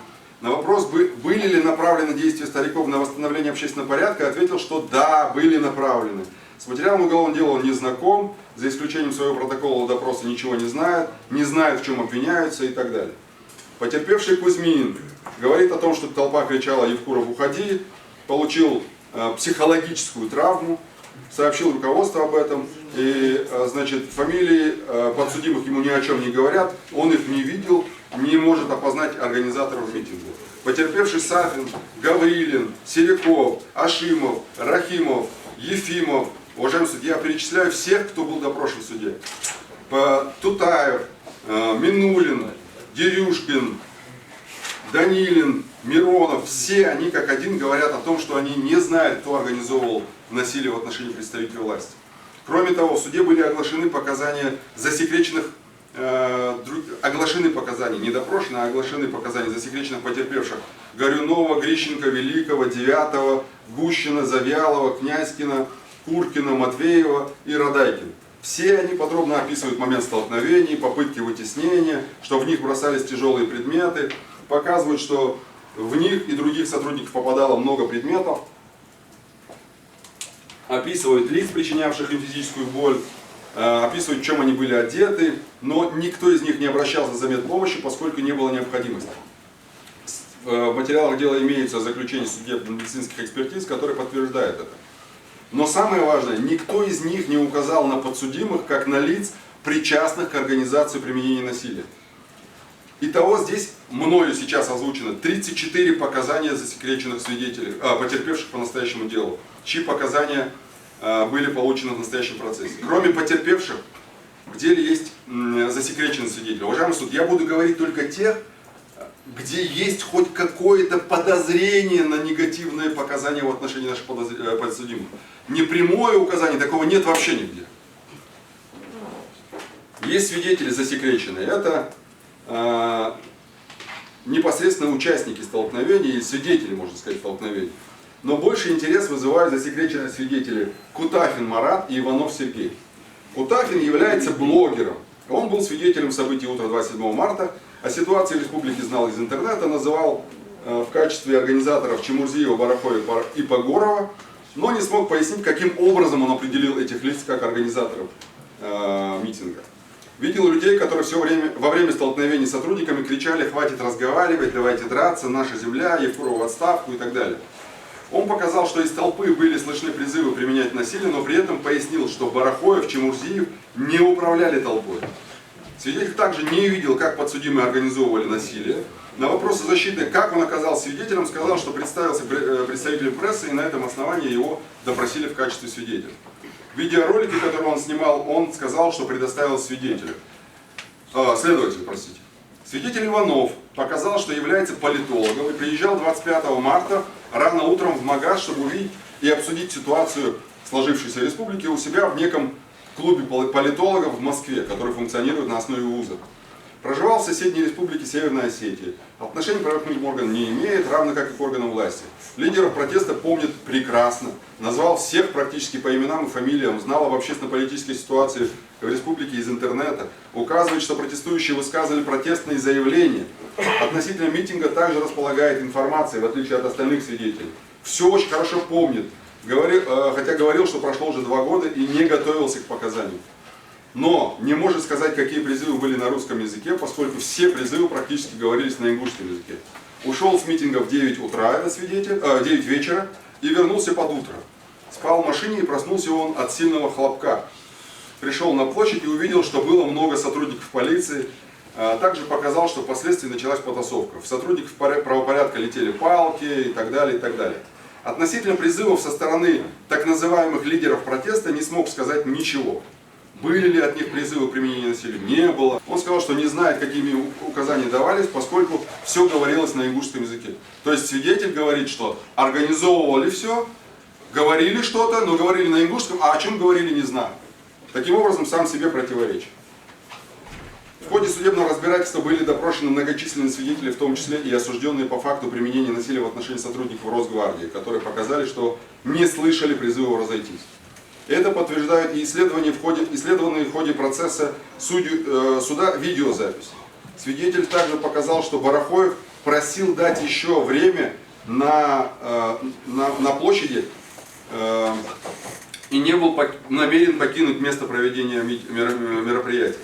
S1: На вопрос, были ли направлены действия стариков на восстановление общественного порядка, ответил, что да, были направлены. С материалом уголовного дела он не знаком, за исключением своего протокола допроса ничего не знает, в чем обвиняются и так далее. Потерпевший Кузьмин говорит о том, что толпа кричала: Евкуров, уходи, получил психологическую травму, сообщил руководству об этом, и, фамилии подсудимых ему ни о чем не говорят, он их не видел, не может опознать организаторов митинга. Потерпевший Сафин, Гаврилин, Сериков, Ашимов, Рахимов, Ефимов, Уважаемый суд, я перечисляю всех, кто был допрошен в суде. Тутаев, Минулин, Дерюшкин, Данилин, Миронов, все они как один говорят о том, что они не знают, кто организовывал насилие в отношении представителей власти. Кроме того, в суде были оглашены показания засекреченных, оглашены показания, не допрошены, а оглашены показания засекреченных потерпевших Горюнова, Грищенко, Великого, Девятого, Гущина, Завьялова, Князькина, Куркина, Матвеева и Радайкин. Все они подробно описывают момент столкновений, попытки вытеснения, что в них бросались тяжелые предметы, показывают, что в них и других сотрудников попадало много предметов, описывают лиц, причинявших им физическую боль, описывают, в чем они были одеты, но никто из них не обращался за медпомощью, поскольку не было необходимости. В материалах дела имеются заключения судебно-медицинских экспертиз, которые подтверждают это. Но самое важное, никто из них не указал на подсудимых, как на лиц, причастных к организации применения насилия. Итого здесь мною сейчас озвучено 34 показания засекреченных свидетелей, потерпевших по настоящему делу, чьи показания были получены в настоящем процессе. Кроме потерпевших, в деле есть засекреченные свидетели. Уважаемый суд, я буду говорить только тех, где есть хоть какое-то подозрение на негативные показания в отношении наших подсудимых. Непрямое указание, такого нет вообще нигде. Есть свидетели засекреченные. Это непосредственно участники столкновений и свидетели, можно сказать, столкновений. Но больше интерес вызывают засекреченные свидетели Кутафин Марат и Иванов Сергей. Кутафин является блогером. Он был свидетелем событий утра 27 марта, о ситуации в республике знал из интернета, называл в качестве организаторов Чемурзиева, Барахоева и Погорова, но не смог пояснить, каким образом он определил этих лиц как организаторов митинга. Видел людей, которые во время столкновений с сотрудниками кричали: «Хватит разговаривать, давайте драться, наша земля, Евкурова в отставку» и так далее. Он показал, что из толпы были слышны призывы применять насилие, но при этом пояснил, что Барахоев, Чемурзиев не управляли толпой. Свидетель также не видел, как подсудимые организовывали насилие. На вопросы защиты, как он оказался свидетелем, сказал, что представился представителем прессы, и на этом основании его допросили в качестве свидетеля. В видеоролике, который он снимал, он сказал, что предоставил следователю. Свидетель Иванов показал, что является политологом и приезжал 25 марта рано утром в Магаз, чтобы увидеть и обсудить ситуацию сложившейся республики у себя в неком клубе политологов в Москве, который функционирует на основе вуза. Проживал в соседней республике Северной Осетии. Отношений к правоохранительным органам не имеет, равно как и к органам власти. Лидеров протеста помнит прекрасно. Назвал всех практически по именам и фамилиям, знал об общественно-политической ситуации в республике из интернета. Указывает, что протестующие высказывали протестные заявления. Относительно митинга также располагает информацией, в отличие от остальных свидетелей. Все очень хорошо помнит. Хотя говорил, что прошло уже 2 года и не готовился к показаниям. Но не может сказать, какие призывы были на русском языке, поскольку все призывы практически говорились на ингушском языке. Ушел с митинга в 9 утра, это свидетель, 9 вечера, и вернулся под утро. Спал в машине и проснулся он от сильного хлопка. Пришел на площадь и увидел, что было много сотрудников полиции. Также показал, что впоследствии началась потасовка. В сотрудников правопорядка летели палки и так далее, и так далее. Относительно призывов со стороны так называемых лидеров протеста не смог сказать ничего. Были ли от них призывы применения насилия? Не было. Он сказал, что не знает, какими указания давались, поскольку все говорилось на ингушском языке. То есть свидетель говорит, что организовывали все, говорили что-то, но говорили на ингушском, а о чем говорили, не знаю. Таким образом, сам себе противоречит. В ходе судебного разбирательства были допрошены многочисленные свидетели, в том числе и осужденные по факту применения насилия в отношении сотрудников Росгвардии, которые показали, что не слышали призыва разойтись. Это подтверждают и исследованные в ходе процесса суда видеозаписи. Свидетель также показал, что Барахоев просил дать еще время на площади и не был намерен покинуть место проведения мероприятия.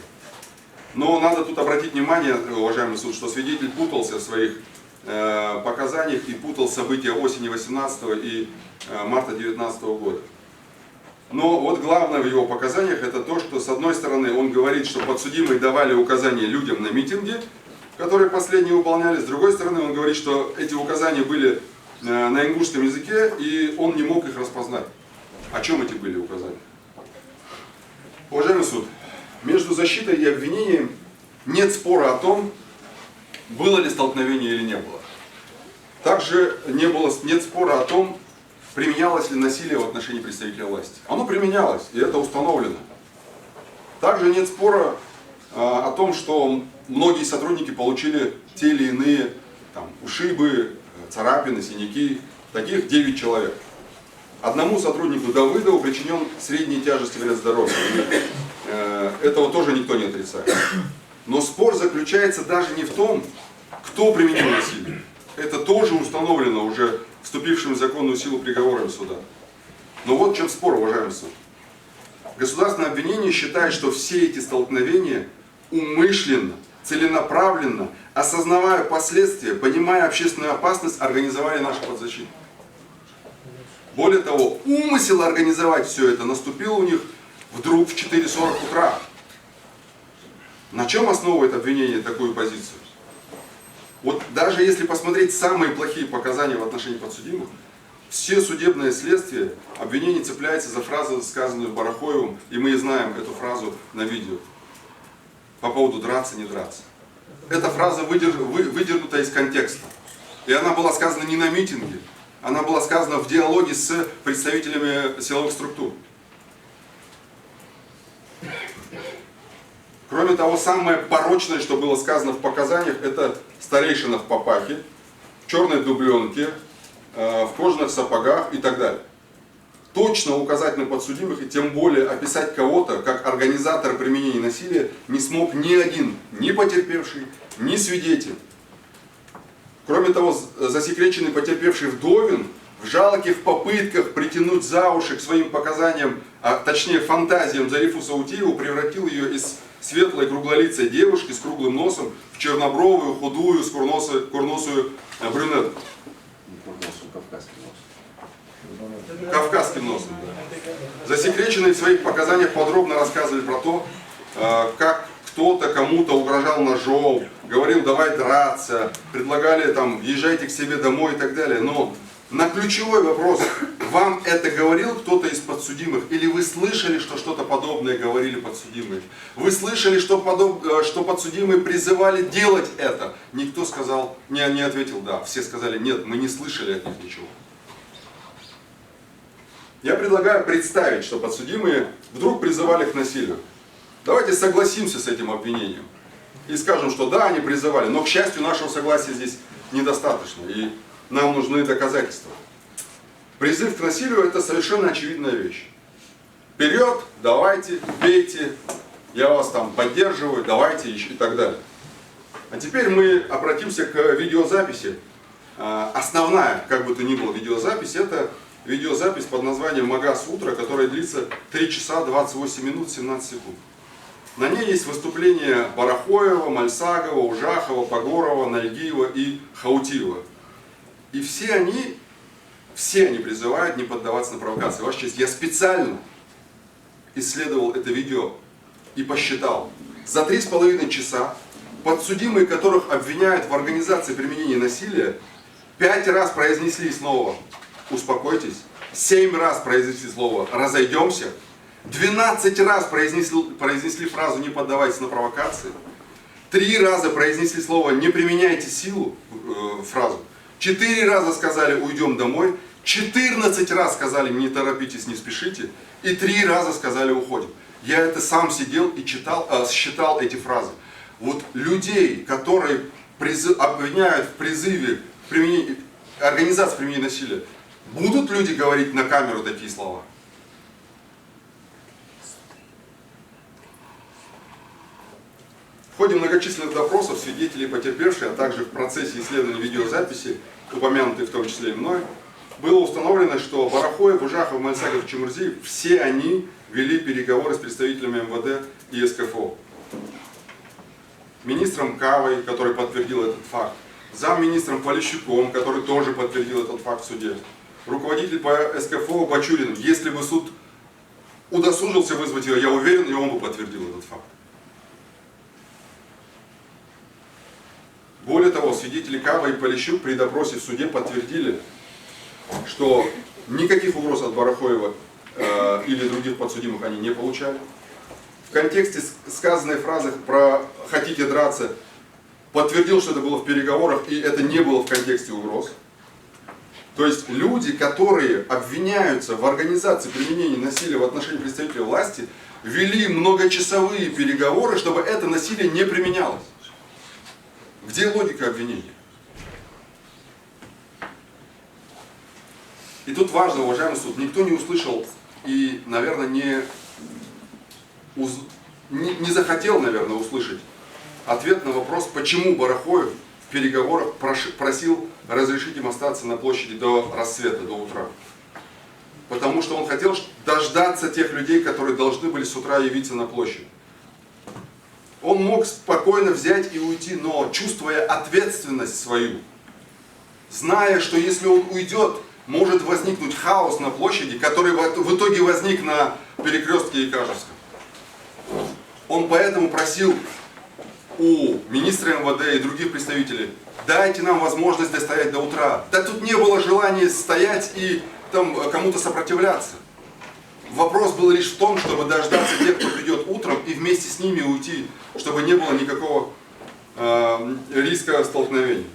S1: Но надо тут обратить внимание, уважаемый суд, что свидетель путался в своих показаниях и путал события осени 18 и марта 19 года. Но вот главное в его показаниях это то, что с одной стороны он говорит, что подсудимые давали указания людям на митинге, которые последние выполняли, с другой стороны он говорит, что эти указания были на ингушском языке и он не мог их распознать. О чем эти были указания? Уважаемый суд, между защитой и обвинением нет спора о том, было ли столкновение или не было. Также нет спора о том, применялось ли насилие в отношении представителя власти. Оно применялось, и это установлено. Также нет спора о том, что многие сотрудники получили те или иные ушибы, царапины, синяки. Таких 9 человек. Одному сотруднику Давыдову причинен средней тяжести вред здоровью. Этого тоже никто не отрицает. Но спор заключается даже не в том, кто применил насилие. Это тоже установлено уже вступившим в законную силу приговором суда. Но вот в чем спор, уважаемый суд. Государственное обвинение считает, что все эти столкновения умышленно, целенаправленно, осознавая последствия, понимая общественную опасность, организовали наши подзащитные. Более того, умысел организовать все это наступил у них вдруг в 4:40 утра. На чем основывает обвинение такую позицию? Вот даже если посмотреть самые плохие показания в отношении подсудимых, все судебные следствия, обвинение цепляется за фразу, сказанную Барахоевым, и мы знаем эту фразу на видео, по поводу драться, не драться. Эта фраза выдернута из контекста. И она была сказана не на митинге, она была сказана в диалоге с представителями силовых структур. Кроме того, самое порочное, что было сказано в показаниях, это старейшина в папахе, в черной дубленке, в кожаных сапогах и так далее. Точно указать на подсудимых и тем более описать кого-то как организатор применения насилия не смог ни один, ни потерпевший, ни свидетель. Кроме того, засекреченный потерпевший Вдовин в жалких попытках притянуть за уши к своим показаниям, а точнее фантазиям Зарифу Саутиеву, превратил ее из светлой круглолицей девушки с круглым носом в чернобровую, худую, курносую брюнетку. Кавказским носом, да. Засекреченные в своих показаниях подробно рассказывали про то, как кто-то кому-то угрожал ножом, говорил давай драться, предлагали езжайте к себе домой и так далее. Но на ключевой вопрос, вам это говорил кто-то из подсудимых, или вы слышали, что что-то подобное говорили подсудимые? Вы слышали, что подсудимые призывали делать это? Никто сказал, не ответил да, все сказали нет, мы не слышали от них ничего. Я предлагаю представить, что подсудимые вдруг призывали к насилию. Давайте согласимся с этим обвинением и скажем, что да, они призывали, но, к счастью, нашего согласия здесь недостаточно, и нам нужны доказательства. Призыв к насилию – это совершенно очевидная вещь. Вперед, давайте, бейте, я вас поддерживаю, давайте и так далее. А теперь мы обратимся к видеозаписи. Основная, как бы то ни было, видеозапись – это видеозапись под названием «Магаз утро», которая длится 3 часа 28 минут 17 секунд. На ней есть выступления Барахоева, Мальсагова, Ужахова, Погорова, Нальгиева и Хаутиева. И все они призывают не поддаваться на провокации. Ваша честь, я специально исследовал это видео и посчитал. За 3,5 часа подсудимые, которых обвиняют в организации применения насилия, 5 раз произнесли слово «успокойтесь», 7 раз произнесли слово «разойдемся», 12 раз произнесли фразу «не поддавайтесь на провокации», 3 раза произнесли слово «не применяйте силу», фразу, 4 раза сказали «уйдем домой», 14 раз сказали «не торопитесь, не спешите», и 3 раза сказали «уходим». Я это сам сидел и считал эти фразы. Вот людей, которые обвиняют в призыве организации применения насилия, будут люди говорить на камеру такие слова? В ходе многочисленных допросов свидетелей и потерпевших, а также в процессе исследования видеозаписи, упомянутой в том числе и мной, было установлено, что Барахоев, Ужахов, Мальсагов, Чемурзиев, все они вели переговоры с представителями МВД и СКФО. Министром Кавой, который подтвердил этот факт, замминистром Полищуком, который тоже подтвердил этот факт в суде, руководитель по СКФО Бачурин, если бы суд удосужился вызвать его, я уверен, и он бы подтвердил этот факт. Более того, свидетели Кава и Полищук при допросе в суде подтвердили, что никаких угроз от Барахоева или других подсудимых они не получали. контексте сказанной фразы про «хотите драться» подтвердил, что это было в переговорах, и это не было в контексте угроз. То есть люди, которые обвиняются в организации применения насилия в отношении представителей власти, вели многочасовые переговоры, чтобы это насилие не применялось. Где логика обвинения? И тут важно, уважаемый суд, никто не услышал и, наверное, не захотел, наверное, услышать ответ на вопрос, почему Барахоев в переговорах просил разрешить им остаться на площади до рассвета, до утра. Потому что он хотел дождаться тех людей, которые должны были с утра явиться на площадь. Он мог спокойно взять и уйти, но чувствуя ответственность свою, зная, что если он уйдет, может возникнуть хаос на площади, который в итоге возник на перекрестке Икажевском. Он поэтому просил у министра МВД и других представителей: дайте нам возможность достоять до утра. Да тут не было желания стоять и там кому-то сопротивляться. Вопрос был лишь в том, чтобы дождаться тех, кто придет утром, и вместе с ними уйти, чтобы не было никакого риска столкновений.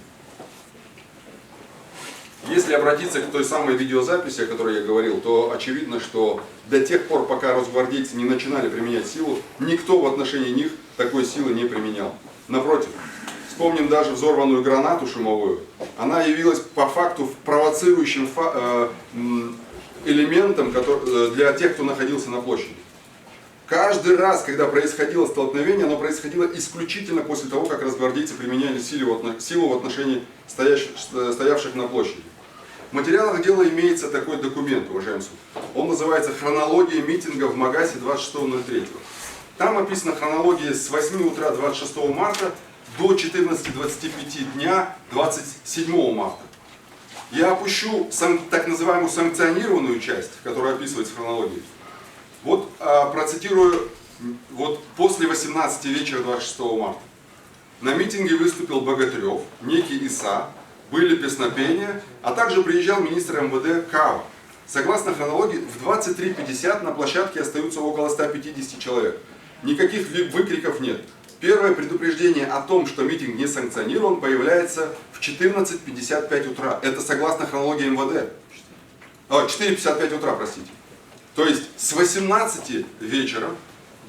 S1: Если обратиться к той самой видеозаписи, о которой я говорил, то очевидно, что до тех пор, пока росгвардейцы не начинали применять силу, никто в отношении них такой силы не применял. Напротив, вспомним даже взорванную гранату шумовую. Она явилась по факту провоцирующим элементом для тех, кто находился на площади. Каждый раз, когда происходило столкновение, оно происходило исключительно после того, как росгвардейцы применяли силу в отношении стоявших на площади. В материалах дела имеется такой документ, уважаемый суд. Он называется «Хронология митинга в Магасе 26.03». Там описана хронология с 8 утра 26 марта до 14:25 дня 27 марта. Я опущу так называемую санкционированную часть, которая описывается в хронологии. Вот процитирую, вот после 18 вечера 26 марта. На митинге выступил Богатырев, некий Иса, были песнопения, а также приезжал министр МВД Кава. Согласно хронологии, в 23:50 на площадке остаются около 150 человек. Никаких выкриков нет. Первое предупреждение о том, что митинг не санкционирован, появляется в 14:55 утра. Это согласно хронологии МВД. 4:55 утра, простите. То есть с 18 вечера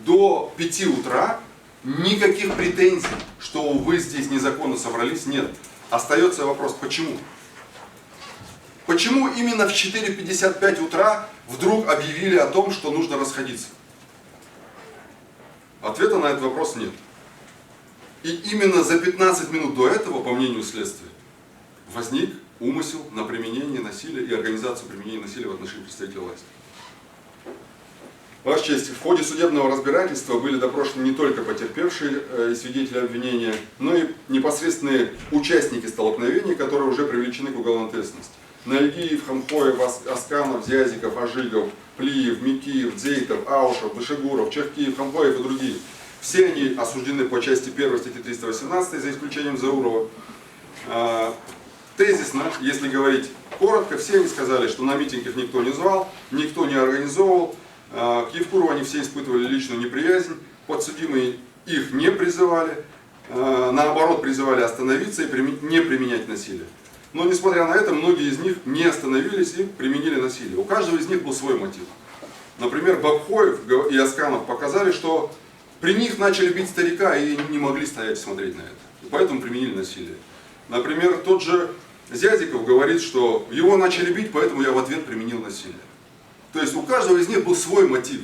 S1: до 5 утра никаких претензий, что вы здесь незаконно собрались, нет. Остается вопрос, почему? Почему именно в 4:55 утра вдруг объявили о том, что нужно расходиться? Ответа на этот вопрос нет. И именно за 15 минут до этого, по мнению следствия, возник умысел на применение насилия и организацию применения насилия в отношении представителей власти. Ваша честь, в ходе судебного разбирательства были допрошены не только потерпевшие и свидетели обвинения, но и непосредственные участники столкновений, которые уже привлечены к уголовной ответственности. Нальгиев, Хамхоев, Асканов, Зязиков, Ажигов, Плиев, Микиев, Дзейтов, Аушев, Дышегуров, Черкиев, Хамхоев и другие. Все они осуждены по части 1 статьи 318, за исключением Заурова. Тезисно, если говорить коротко, все они сказали, что на митинг их никто не звал, никто не организовывал. К Евкурову они все испытывали личную неприязнь, подсудимые их не призывали, наоборот призывали остановиться и не применять насилие. Но несмотря на это, многие из них не остановились и применили насилие. У каждого из них был свой мотив. Например, Бабхоев и Асканов показали, что при них начали бить старика и не могли стоять и смотреть на это. И поэтому применили насилие. Например, тот же Зязиков говорит, что его начали бить, поэтому я в ответ применил насилие. То есть у каждого из них был свой мотив.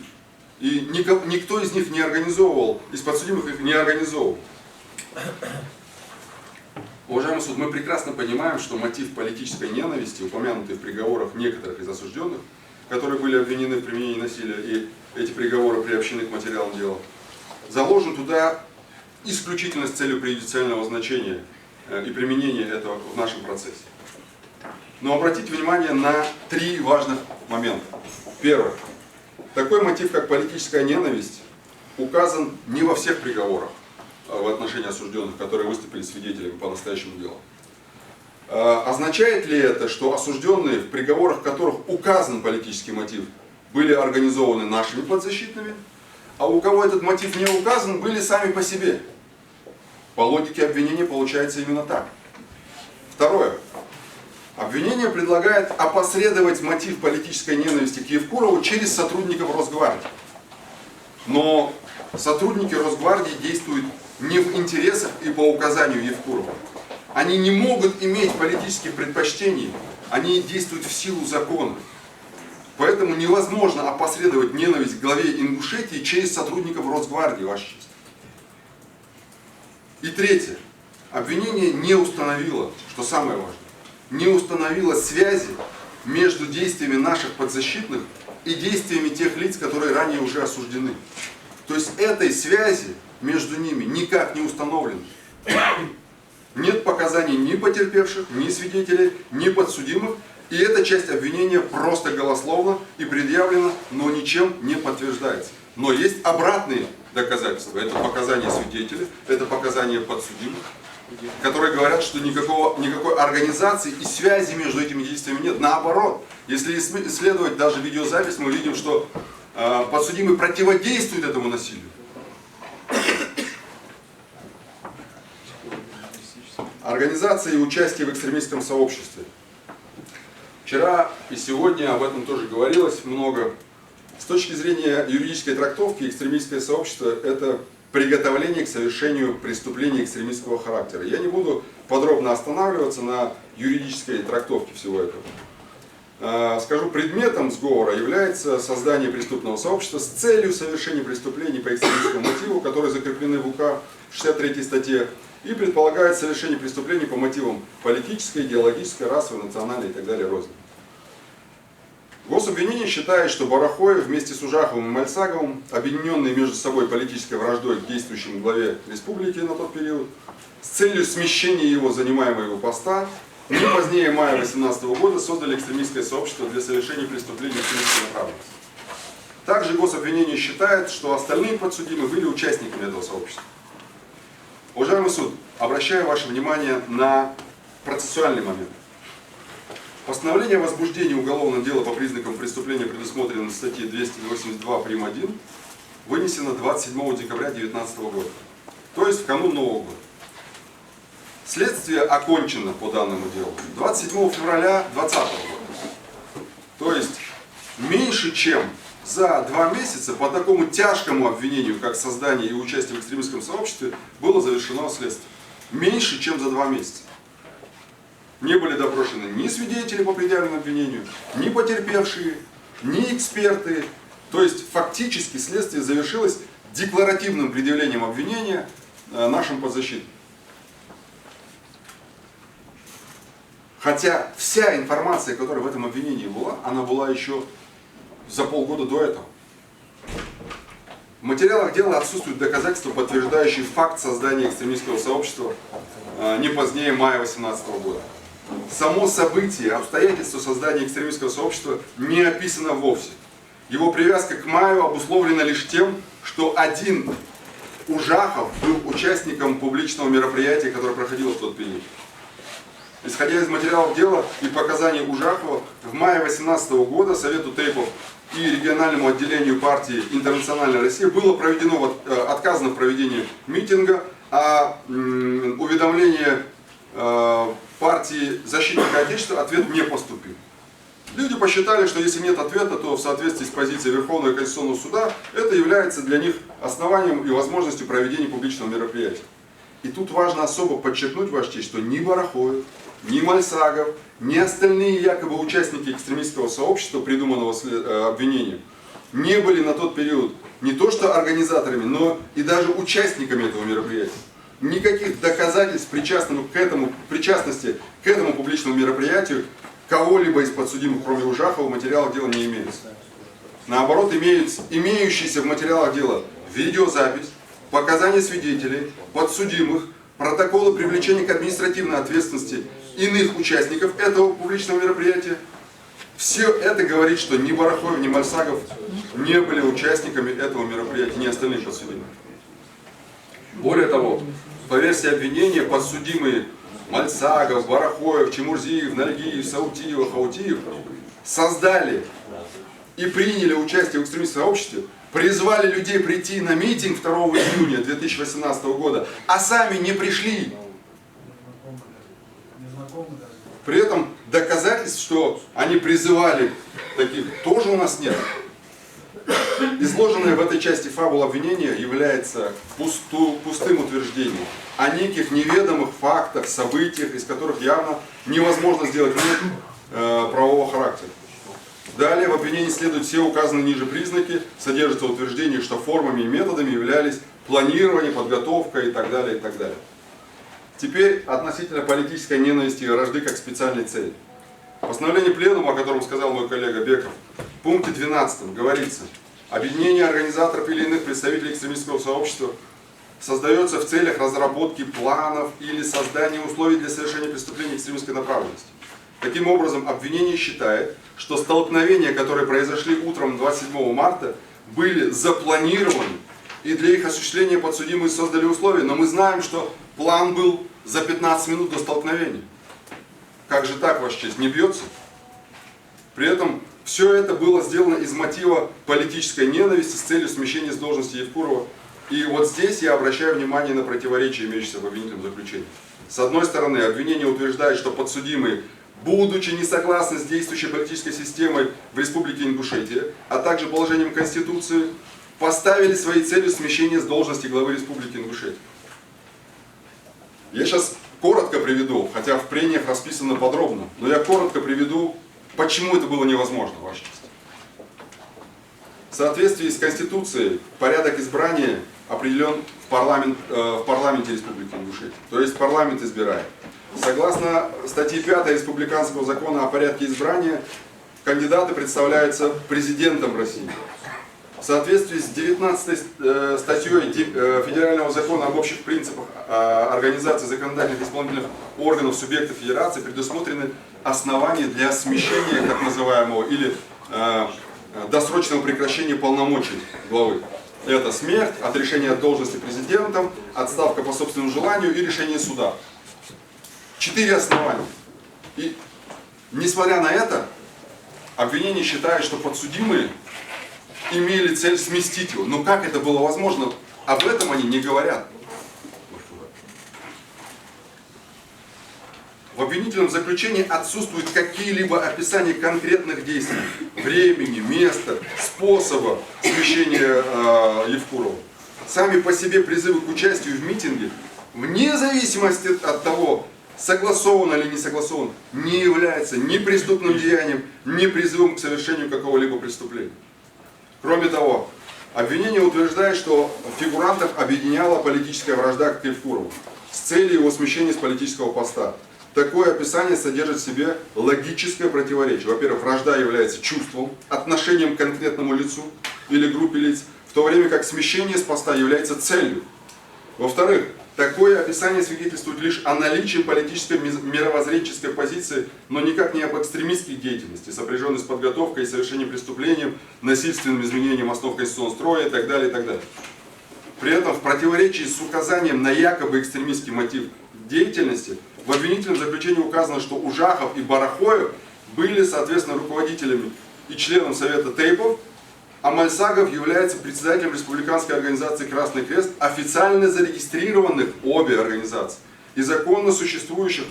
S1: И никто из них не организовывал, из подсудимых их не организовывал. Уважаемый суд, мы прекрасно понимаем, что мотив политической ненависти, упомянутый в приговорах некоторых из осужденных, которые были обвинены в применении насилия, и эти приговоры приобщены к материалам дела, заложен туда исключительно с целью преюдициального значения и применения этого в нашем процессе. Но обратите внимание на 3 важных момента. Первое. Такой мотив, как политическая ненависть, указан не во всех приговорах в отношении осужденных, которые выступили свидетелями по настоящему делу. Означает ли это, что осужденные, в приговорах которых указан политический мотив, были организованы нашими подзащитными, а у кого этот мотив не указан, были сами по себе. По логике обвинения получается именно так. Второе. Обвинение предлагает опосредовать мотив политической ненависти к Евкурову через сотрудников Росгвардии. Но сотрудники Росгвардии действуют не в интересах и по указанию Евкурова. Они не могут иметь политических предпочтений, они действуют в силу закона. Поэтому невозможно опосредовать ненависть к главе Ингушетии через сотрудников Росгвардии, Ваша честь. И третье. Обвинение не установило, что самое важное, не установило связи между действиями наших подзащитных и действиями тех лиц, которые ранее уже осуждены. То есть этой связи между ними никак не установлено. Нет показаний ни потерпевших, ни свидетелей, ни подсудимых. И эта часть обвинения просто голословна и предъявлена, но ничем не подтверждается. Но есть обратные доказательства. Это показания свидетелей, это показания подсудимых, которые говорят, что никакой организации и связи между этими действиями нет. Наоборот, если исследовать даже видеозапись, мы видим, что подсудимый противодействует этому насилию. Организация и участие в экстремистском сообществе. Вчера и сегодня об этом тоже говорилось много. С точки зрения юридической трактовки, экстремистское сообщество – это приготовление к совершению преступлений экстремистского характера. Я не буду подробно останавливаться на юридической трактовке всего этого. Скажу, предметом сговора является создание преступного сообщества с целью совершения преступлений по экстремистскому мотиву, которые закреплены в УК в 63 статье, и предполагает совершение преступлений по мотивам политической, идеологической, расовой, национальной и так далее розни. Гособвинение считает, что Барахоев вместе с Ужаховым и Мальсаговым, объединенные между собой политической враждой к действующему главе республики на тот период, с целью смещения его занимаемого его поста, не позднее мая 2018 года создали экстремистское сообщество для совершения преступлений экстремистской направленности. Также гособвинение считает, что остальные подсудимые были участниками этого сообщества. Уважаемый суд, обращаю ваше внимание на процессуальный момент. Постановление о возбуждении уголовного дела по признакам преступления, предусмотренного в статье 282 прим. 1, вынесено 27 декабря 2019 года, то есть в канун Нового года. Следствие окончено по данному делу 27 февраля 2020 года. То есть меньше чем за 2 месяца по такому тяжкому обвинению, как создание и участие в экстремистском сообществе, было завершено следствие. Меньше чем за 2 месяца. Не были допрошены ни свидетели по предъявленному обвинению, ни потерпевшие, ни эксперты. То есть фактически следствие завершилось декларативным предъявлением обвинения нашим подзащитным. Хотя вся информация, которая в этом обвинении была, она была еще за полгода до этого. В материалах дела отсутствуют доказательства, подтверждающие факт создания экстремистского сообщества не позднее мая 2018 года. Само событие, обстоятельства создания экстремистского сообщества не описано вовсе. Его привязка к маю обусловлена лишь тем, что один Ужахов был участником публичного мероприятия, которое проходило в тот период. Исходя из материалов дела и показаний Ужахова, в мае 2018 года Совету Тейпов и региональному отделению партии «Интернациональная Россия» было отказано в проведении митинга, а уведомление партии «Защитника Отечества» ответ не поступил. Люди посчитали, что если нет ответа, то в соответствии с позицией Верховного Конституционного Суда это является для них основанием и возможностью проведения публичного мероприятия. И тут важно особо подчеркнуть, Ваша честь, что ни Барахоев, ни Мальсагов, ни остальные якобы участники экстремистского сообщества, придуманного обвинения, не были на тот период не то что организаторами, но и даже участниками этого мероприятия. Никаких доказательств причастности к этому публичному мероприятию кого-либо из подсудимых, кроме Ужахова, в материалах дела не имеется. Наоборот, имеющиеся в материалах дела видеозапись, показания свидетелей, подсудимых, протоколы привлечения к административной ответственности иных участников этого публичного мероприятия. Все это говорит, что ни Барахоев, ни Мальсагов не были участниками этого мероприятия, ни остальных подсудимых. Более того, по версии обвинения, подсудимые Мальсагов, Барахоев, Чемурзиев, Нальгиев, Саутиев, Хаутиев создали и приняли участие в экстремистском сообществе, призвали людей прийти на митинг 2 июня 2018 года, а сами не пришли. При этом доказательств, что они призывали таких, тоже у нас нет. Изложенная в этой части фабула обвинения является пустым утверждением о неких неведомых фактах, событиях, из которых явно невозможно сделать вывод правового характера. Далее в обвинении следуют все указанные ниже признаки, содержится утверждение, что формами и методами являлись планирование, подготовка и так далее, и так далее. Теперь относительно политической ненависти и вражды как специальной цели. В постановлении Пленума, о котором сказал мой коллега Беков, в пункте 12 говорится: объединение организаторов или иных представителей экстремистского сообщества создается в целях разработки планов или создания условий для совершения преступлений экстремистской направленности. Таким образом, обвинение считает, что столкновения, которые произошли утром 27 марта, были запланированы, и для их осуществления подсудимые создали условия. Но мы знаем, что план был за 15 минут до столкновения. Как же так, Ваша честь, не бьется? При этом все это было сделано из мотива политической ненависти с целью смещения с должности Евкурова. И вот здесь я обращаю внимание на противоречие, имеющееся в обвинительном заключении. С одной стороны, обвинение утверждает, что подсудимые, будучи не согласны с действующей политической системой в Республике Ингушетия, а также положением Конституции, поставили своей целью смещение с должности главы Республики Ингушетия. Я сейчас коротко приведу, хотя в прениях расписано подробно, но я коротко приведу, почему это было невозможно, Ваша честь. В соответствии с Конституцией порядок избрания определен в парламенте Республики Ингушетия, то есть парламент избирает. Согласно статье 5 Республиканского закона о порядке избрания, кандидаты представляются президентом России. В соответствии с 19 статьей Федерального закона об общих принципах организации законодательных и исполнительных органов субъектов Федерации предусмотрены основания для смещения так называемого или досрочного прекращения полномочий главы. Это смерть, отрешение от должности президентом, отставка по собственному желанию и решение суда. 4 основания. И несмотря на это, обвинение считает, что подсудимые имели цель сместить его. Но как это было возможно? Об этом они не говорят. В обвинительном заключении отсутствуют какие-либо описания конкретных действий, времени, места, способа смещения Евкурова. Сами по себе призывы к участию в митинге, вне зависимости от того, согласовано или не согласовано, не является ни преступным деянием, ни призывом к совершению какого-либо преступления. Кроме того, обвинение утверждает, что фигурантов объединяла политическая вражда к Евкурову с целью его смещения с политического поста. Такое описание содержит в себе логическое противоречие. Во-первых, вражда является чувством, отношением к конкретному лицу или группе лиц, в то время как смещение с поста является целью. Во-вторых, такое описание свидетельствует лишь о наличии политической мировоззренческой позиции, но никак не об экстремистской деятельности, сопряженной с подготовкой и совершением преступлением, насильственным изменением основ конституционного строя и так далее, и так далее. При этом в противоречии с указанием на якобы экстремистский мотив деятельности, в обвинительном заключении указано, что Ужахов и Барахоев были, соответственно, руководителями и членом Совета Тейпов, а Мальсагов является председателем республиканской организации «Красный крест», официально зарегистрированных обе организации и законно существующих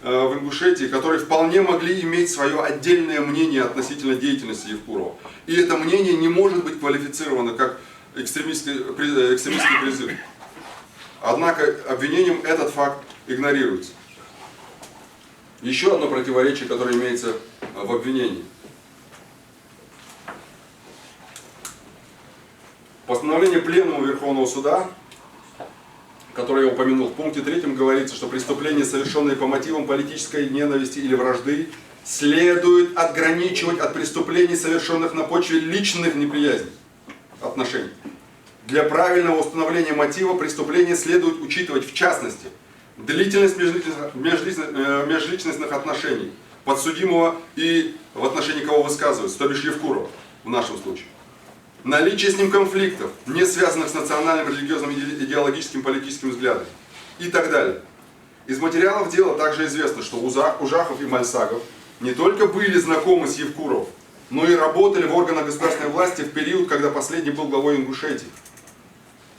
S1: в Ингушетии, которые вполне могли иметь свое отдельное мнение относительно деятельности Евкурова. И это мнение не может быть квалифицировано как экстремистский призыв. Однако обвинением этот факт игнорируется. Еще одно противоречие, которое имеется в обвинении. Постановление Пленума Верховного Суда, которое я упомянул, в пункте 3 говорится, что преступления, совершенные по мотивам политической ненависти или вражды, следует ограничивать от преступлений, совершенных на почве личных неприязней, отношений. Для правильного установления мотива преступления следует учитывать, в частности, длительность межличностных отношений подсудимого и в отношении кого высказывается, то бишь Евкурова в нашем случае. Наличие с ним конфликтов, не связанных с национальным, религиозным, идеологическим, политическим взглядом и так далее. Из материалов дела также известно, что Ужахов и Мальсагов не только были знакомы с Евкуровым, но и работали в органах государственной власти в период, когда последний был главой Ингушетии.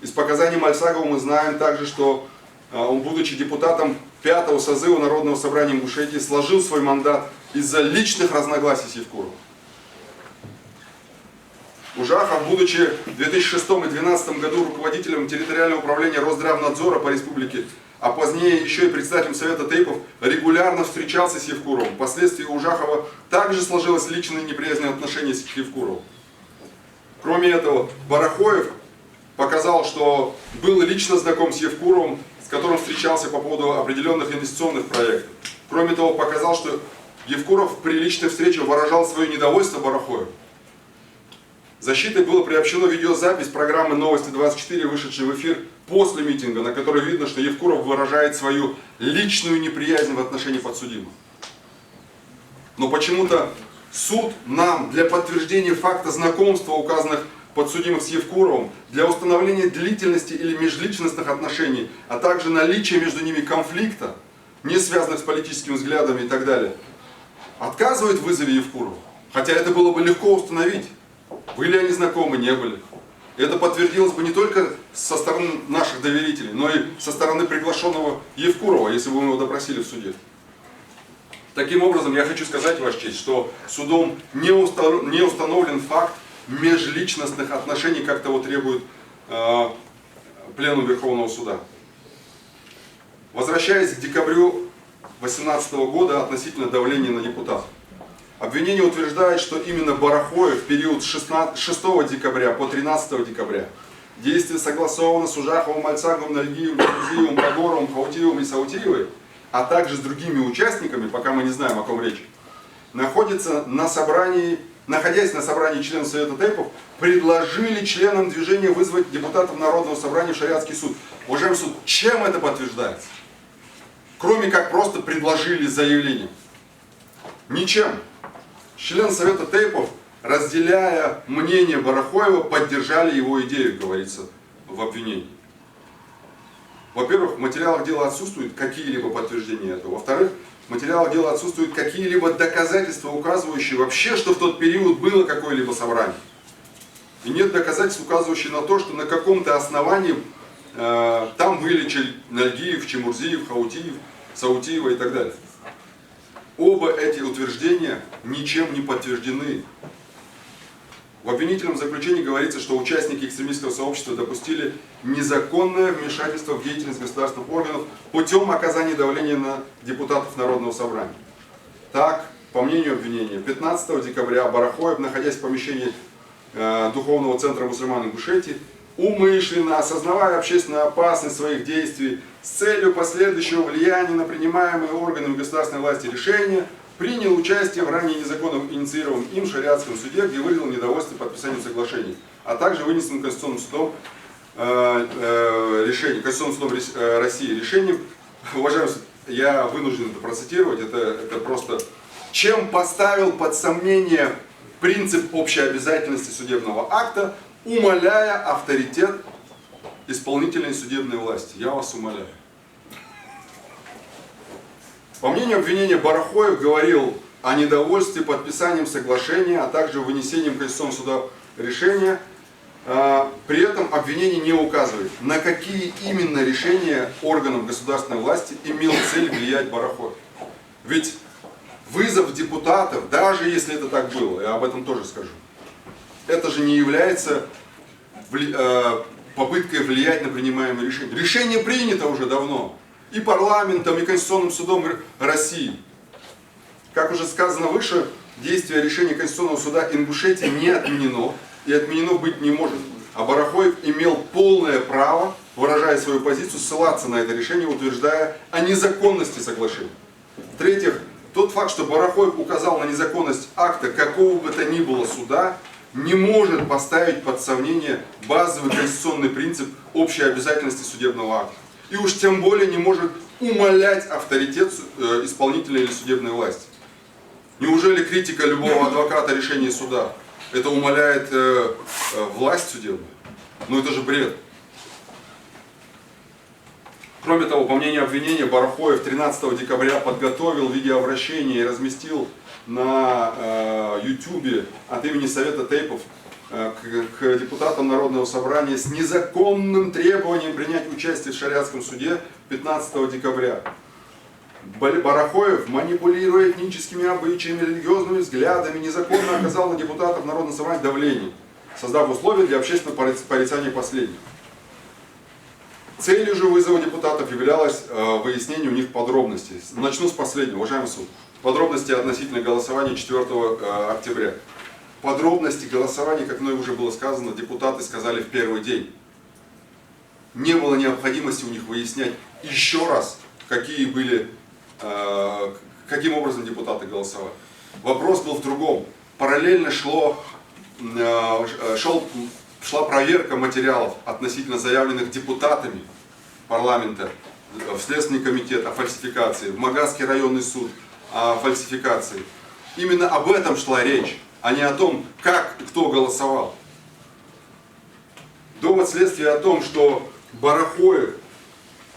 S1: Из показаний Мальцагова мы знаем также, что он, будучи депутатом 5-го созыва Народного собрания Ингушетии, сложил свой мандат из-за личных разногласий с Евкуровым. Ужахов, будучи в 2006 и 2012 году руководителем территориального управления Росздравнадзора по республике, а позднее еще и председателем Совета ТЭИПов, регулярно встречался с Евкуровым. Впоследствии у Ужахова также сложилось личное неприязненное отношение с Евкуровым. Кроме этого, Барахоев показал, что был лично знаком с Евкуровым, с которым встречался по поводу определенных инвестиционных проектов. Кроме того, показал, что Евкуров при личной встрече выражал свое недовольство Барахоеву. Защитой было приобщено видеозапись программы «Новости-24», вышедшей в эфир после митинга, на которой видно, что Евкуров выражает свою личную неприязнь в отношении подсудимых. Но почему-то суд нам для подтверждения факта знакомства указанных подсудимых с Евкуровым, для установления длительности или межличностных отношений, а также наличия между ними конфликта, не связанных с политическими взглядами и так далее, отказывает в вызове Евкурова. Хотя это было бы легко установить. Были они знакомы, не были. Это подтвердилось бы не только со стороны наших доверителей, но и со стороны приглашенного Евкурова, если бы мы его допросили в суде. Таким образом, я хочу сказать, Ваша честь, что судом не установлен факт межличностных отношений, как того требует Пленум Верховного Суда. Возвращаясь к декабрю 2018 года относительно давления на депутатов. Обвинение утверждает, что именно Барахоев в период с 6 декабря по 13 декабря действия согласованы с Ужаховым, Мальцаговым, Нальгиевым, Кузиевым, Прогоровым, Хаутиевым и Саутиевой, а также с другими участниками, пока мы не знаем, о ком речь, находясь на собрании членов Совета ТЭИПов, предложили членам движения вызвать депутатов Народного собрания в шариатский суд. Уважаемый суд, чем это подтверждается? Кроме как просто предложили заявление. Ничем. Члены Совета ТЭИПов, разделяя мнение Барахоева, поддержали его идею, говорится в обвинении. Во-первых, в материалах дела отсутствуют какие-либо подтверждения этого. Во-вторых, в материалах дела отсутствуют какие-либо доказательства, указывающие вообще, что в тот период было какое-либо собрание. И нет доказательств, указывающих на то, что на каком-то основании там были Нальгиев, Чемурзиев, Хаутиев, Саутиева и так далее. Оба эти утверждения ничем не подтверждены. В обвинительном заключении говорится, что участники экстремистского сообщества допустили незаконное вмешательство в деятельность государственных органов путем оказания давления на депутатов Народного собрания. Так, по мнению обвинения, 15 декабря Барахоев, находясь в помещении Духовного центра мусульман Ингушетии, умышленно, осознавая общественную опасность своих действий с целью последующего влияния на принимаемые органами государственной власти решения, принял участие в ранее незаконно инициированном им шариатском суде, где выразил недовольство подписанием соглашений, а также вынесенным Конституционным судом России решением. Уважаемый суд, я вынужден это процитировать, это просто. Чем поставил под сомнение принцип общей обязательности судебного акта, умаляя авторитет исполнительной судебной власти. Я вас умоляю. По мнению обвинения, Барахоев говорил о недовольстве подписанием соглашения, а также вынесением Конституционного суда решения. При этом обвинение не указывает, на какие именно решения органов государственной власти имел цель влиять Барахоев. Ведь вызов депутатов, даже если это так было, я об этом тоже скажу, это же не является попыткой влиять на принимаемые решения. Решение принято уже давно и парламентом, и Конституционным судом России. Как уже сказано выше, действие решения Конституционного суда Ингушетии не отменено и отменено быть не может. А Барахоев имел полное право, выражая свою позицию, ссылаться на это решение, утверждая о незаконности соглашения. В-третьих, тот факт, что Барахоев указал на незаконность акта какого бы то ни было суда, не может поставить под сомнение базовый конституционный принцип общей обязательности судебного акта. И уж тем более не может умалять авторитет исполнительной или судебной власти. Неужели критика любого адвоката решения суда это умаляет власть судебную? Ну это же бред. Кроме того, по мнению обвинения, Барахоев 13 декабря подготовил видеообращение и разместил на YouTube от имени Совета Тейпов к депутатам Народного собрания с незаконным требованием принять участие в шариатском суде 15 декабря. Барахоев, манипулируя этническими обычаями, религиозными взглядами, незаконно оказал на депутатов Народного собрания давление, создав условия для общественного порицания последних. Целью же вызова депутатов являлось выяснение у них подробностей. Начну с последнего, уважаемый суд. Подробности относительно голосования 4 октября. Подробности голосования, как мной уже было сказано, депутаты сказали в первый день. Не было необходимости у них выяснять еще раз, каким образом депутаты голосовали. Вопрос был в другом. Параллельно шла проверка материалов относительно заявленных депутатами парламента в Следственный комитет о фальсификации, в Магазский районный суд о фальсификации. Именно об этом шла речь, а не о том, как и кто голосовал. Довод следствия о том, что Барахоев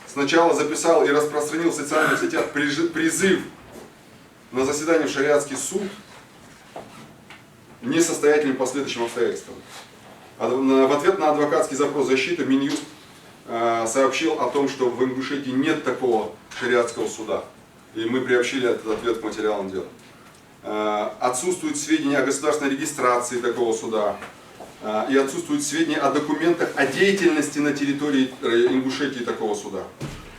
S1: сначала записал и распространил в социальных сетях призыв на заседание в шариатский суд, несостоятельным по следующим обстоятельствам. В ответ на адвокатский запрос защиты Минюст сообщил о том, что в Ингушетии нет такого шариатского суда. И мы приобщили этот ответ к материалам дела. Отсутствуют сведения о государственной регистрации такого суда. И отсутствуют сведения о документах о деятельности на территории Ингушетии такого суда.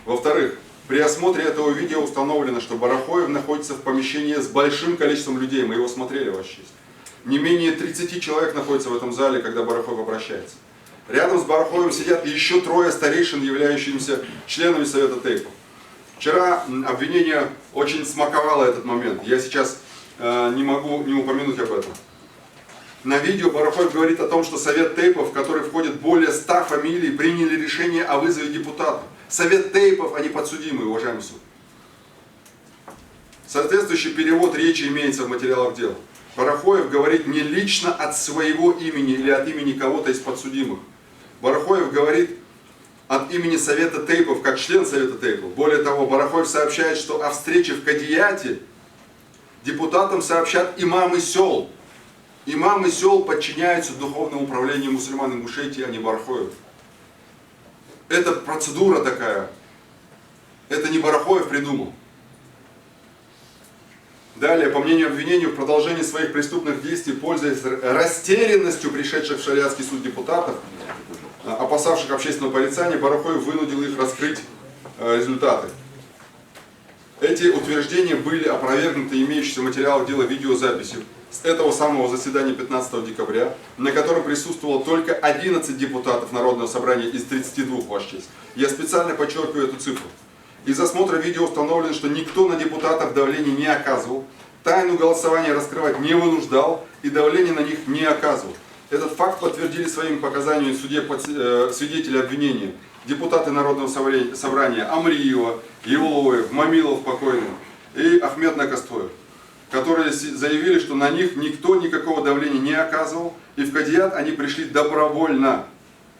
S1: Во-вторых, при осмотре этого видео установлено, что Барахоев находится в помещении с большим количеством людей. Мы его смотрели, Ваша честь. Не менее 30 человек находится в этом зале, когда Барахоев обращается. Рядом с Барахоевым сидят еще 3 старейшин, являющимися членами Совета Тейпов. Вчера обвинение очень смаковало этот момент. Я сейчас не могу не упомянуть об этом. На видео Барахоев говорит о том, что Совет Тейпов, в который входит более 100 фамилий, приняли решение о вызове депутатов. Совет Тейпов, а не подсудимые, уважаемый суд. Соответствующий перевод речи имеется в материалах дела. Барахоев говорит не лично от своего имени или от имени кого-то из подсудимых. Барахоев говорит от имени Совета Тейпов, как член Совета Тейпов. Более того, Барахоев сообщает, что о встрече в Кадияте депутатам сообщат имамы сел. Имамы сел подчиняются духовному управлению мусульман Ингушетии, а не Барахоев. Это процедура такая. Это не Барахоев придумал. Далее, по мнению обвинения, в продолжении своих преступных действий, пользуясь растерянностью пришедших в шариатский суд депутатов, опасавших общественного порицания, Барахоев вынудил их раскрыть результаты. Эти утверждения были опровергнуты имеющимися в материалах дела видеозаписью с этого самого заседания 15 декабря, на котором присутствовало только 11 депутатов Народного собрания из 32, Ваша честь. Я специально подчеркиваю эту цифру. Из осмотра видео установлено, что никто на депутатов давления не оказывал, тайну голосования раскрывать не вынуждал и давление на них не оказывал. Этот факт подтвердили своими показаниями в суде свидетели обвинения, депутаты Народного собрания Амриева, Евлоев, Мамилов покойный и Ахмед Накастоев, которые заявили, что на них никто никакого давления не оказывал, и в Кадият они пришли добровольно.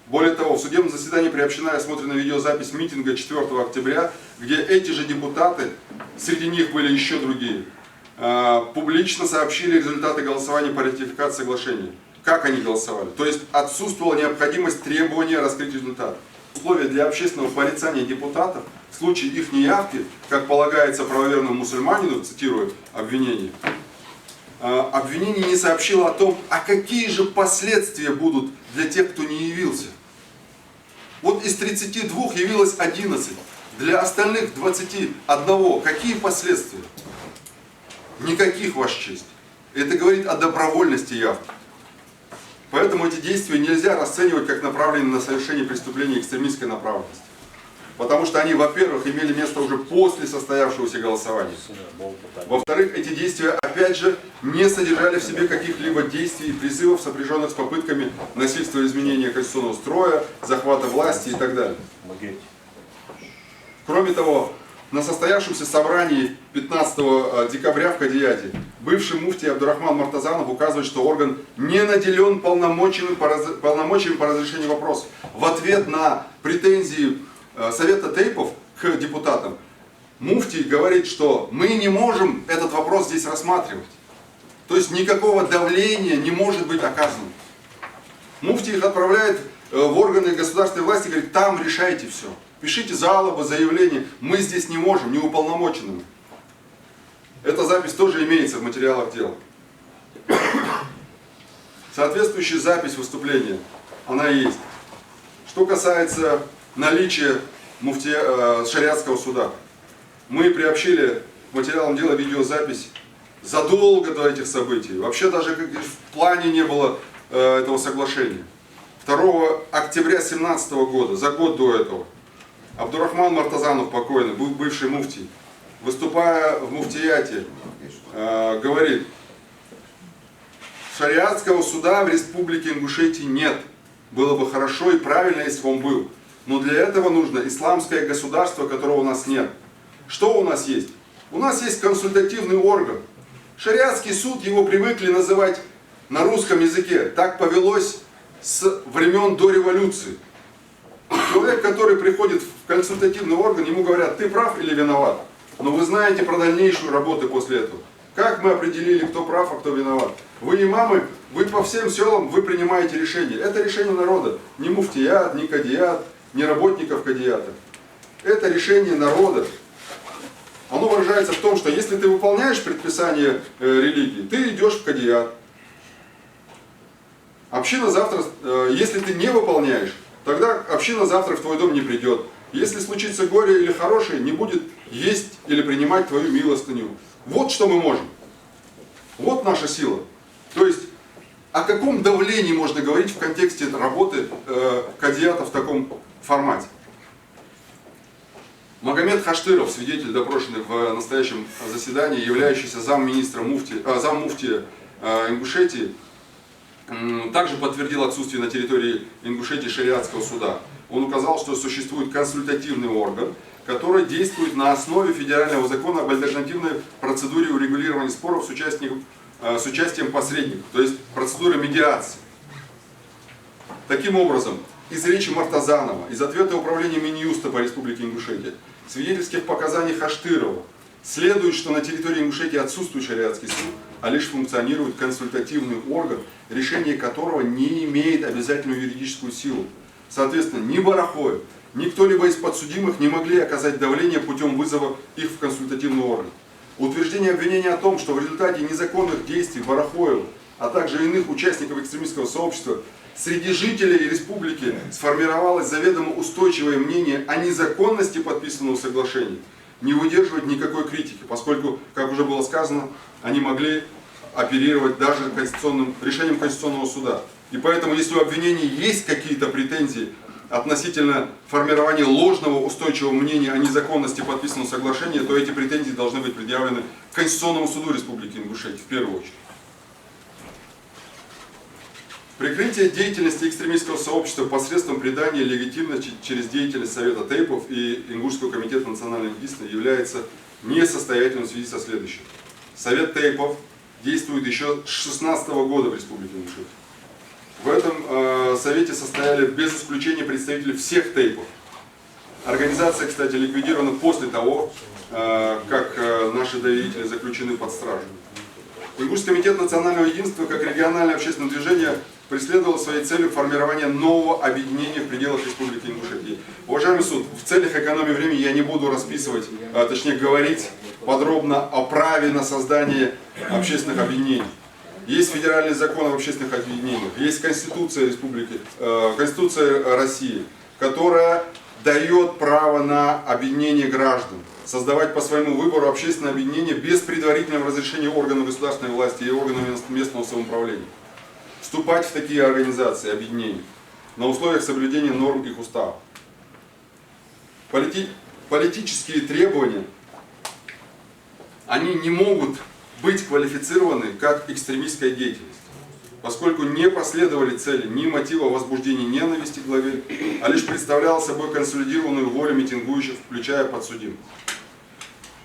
S1: Более того, в судебном заседании приобщена и осмотрена видеозапись митинга 4 октября, где эти же депутаты, среди них были еще другие, публично сообщили результаты голосования по ратификации соглашения. Как они голосовали? То есть отсутствовала необходимость требования раскрыть результаты. Условия для общественного порицания депутатов в случае их неявки, как полагается правоверному мусульманину, цитирую обвинение, обвинение не сообщило о том, а какие же последствия будут для тех, кто не явился. Вот из 32 явилось 11, для остальных 21. Какие последствия? Никаких, Ваша честь. Это говорит о добровольности явки. Поэтому эти действия нельзя расценивать как направленные на совершение преступления экстремистской направленности. Потому что они, во-первых, имели место уже после состоявшегося голосования. Во-вторых, эти действия, опять же, не содержали в себе каких-либо действий и призывов, сопряженных с попытками насильства изменения конституционного строя, захвата власти и так далее. Кроме того, на состоявшемся собрании 15 декабря в Кадияте бывший муфтий Абдурахман Мартазанов указывает, что орган не наделен полномочиями по разрешению вопросов. В ответ на претензии Совета Тейпов к депутатам. Муфтий говорит, что мы не можем этот вопрос здесь рассматривать. То есть никакого давления не может быть оказано. Муфтий их отправляет в органы государственной власти и говорит, там решайте все. Пишите жалобы, заявления. Мы здесь не можем, не уполномоченными. Эта запись тоже имеется в материалах дела. Соответствующая запись выступления, она есть. Что касается наличия шариатского суда. Мы приобщили к материалам дела видеозапись задолго до этих событий. Вообще даже в плане не было этого соглашения. 2 октября 2017 года, за год до этого, Абдурахман Мартазанов, покойный, бывший муфтий, выступая в муфтияте, говорит, шариатского суда в республике Ингушетия нет. Было бы хорошо и правильно, если бы он был. Но для этого нужно исламское государство, которого у нас нет. Что у нас есть? У нас есть консультативный орган. Шариатский суд, его привыкли называть на русском языке. Так повелось с времен до революции. Человек, который приходит в консультативный орган, ему говорят, ты прав или виноват. Но вы знаете про дальнейшую работу после этого. Как мы определили, кто прав, а кто виноват? Вы имамы, вы по всем селам, вы принимаете решение. Это решение народа. Не муфтият, не кадият, не работников кадията. Это решение народа. Оно выражается в том, что если ты выполняешь предписание религии, ты идешь в кадият. Община завтра, если ты не выполняешь, тогда община завтра в твой дом не придет. Если случится горе или хорошее, не будет есть или принимать твою милостыню. Вот что мы можем. Вот наша сила. То есть, о каком давлении можно говорить в контексте работы кадията в таком формате? Магомед Хаштыров, свидетель, допрошенный в настоящем заседании, являющийся заммуфтия Ингушетии, также подтвердил отсутствие на территории Ингушетии шариатского суда. Он указал, что существует консультативный орган, который действует на основе федерального закона об альтернативной процедуре урегулирования споров с участием посредников, то есть процедура медиации. Таким образом, из речи Мартазанова, из ответа управления Минюста по Республике Ингушетия, свидетельских показаний Хаштырова, следует, что на территории Ингушетии отсутствует шариатский суд, а лишь функционирует консультативный орган, решение которого не имеет обязательную юридическую силу. Соответственно, ни Барахоев, ни кто-либо из подсудимых не могли оказать давление путем вызова их в консультативный орган. Утверждение обвинения о том, что в результате незаконных действий Барахоева, а также иных участников экстремистского сообщества, среди жителей республики сформировалось заведомо устойчивое мнение о незаконности подписанного соглашения, не выдерживает никакой критики, поскольку, как уже было сказано, они могли оперировать даже решением Конституционного суда. И поэтому, если у обвинений есть какие-то претензии относительно формирования ложного устойчивого мнения о незаконности подписанного соглашения, то эти претензии должны быть предъявлены Конституционному суду Республики Ингушетия в первую очередь. Прикрытие деятельности экстремистского сообщества посредством придания легитимности через деятельность Совета Тейпов и Ингушского комитета национального единства является несостоятельным в связи со следующим. Совет Тейпов действует еще с 2016 года в Республике Ингушетия. В этом совете состояли без исключения представители всех Тейпов. Организация, кстати, ликвидирована после того, как наши доверители заключены под стражу. Ингушский комитет национального единства, как региональное общественное движение, преследовал своей целью формирование нового объединения в пределах Республики Ингушетия. Уважаемый суд, в целях экономии времени я не буду расписывать, точнее говорить подробно о праве на создание общественных объединений. Есть федеральный закон об общественных объединениях, есть Конституция Республики, Конституция России, которая дает право на объединение граждан, создавать по своему выбору общественное объединение без предварительного разрешения органов государственной власти и органов местного самоуправления. Вступать в такие организации, объединения, на условиях соблюдения норм их устава. Политические требования, они не могут быть квалифицированы как экстремистская деятельность, поскольку не последовали цели ни мотива возбуждения ненависти к главе, а лишь представляла собой консолидированную волю митингующих, включая подсудимых.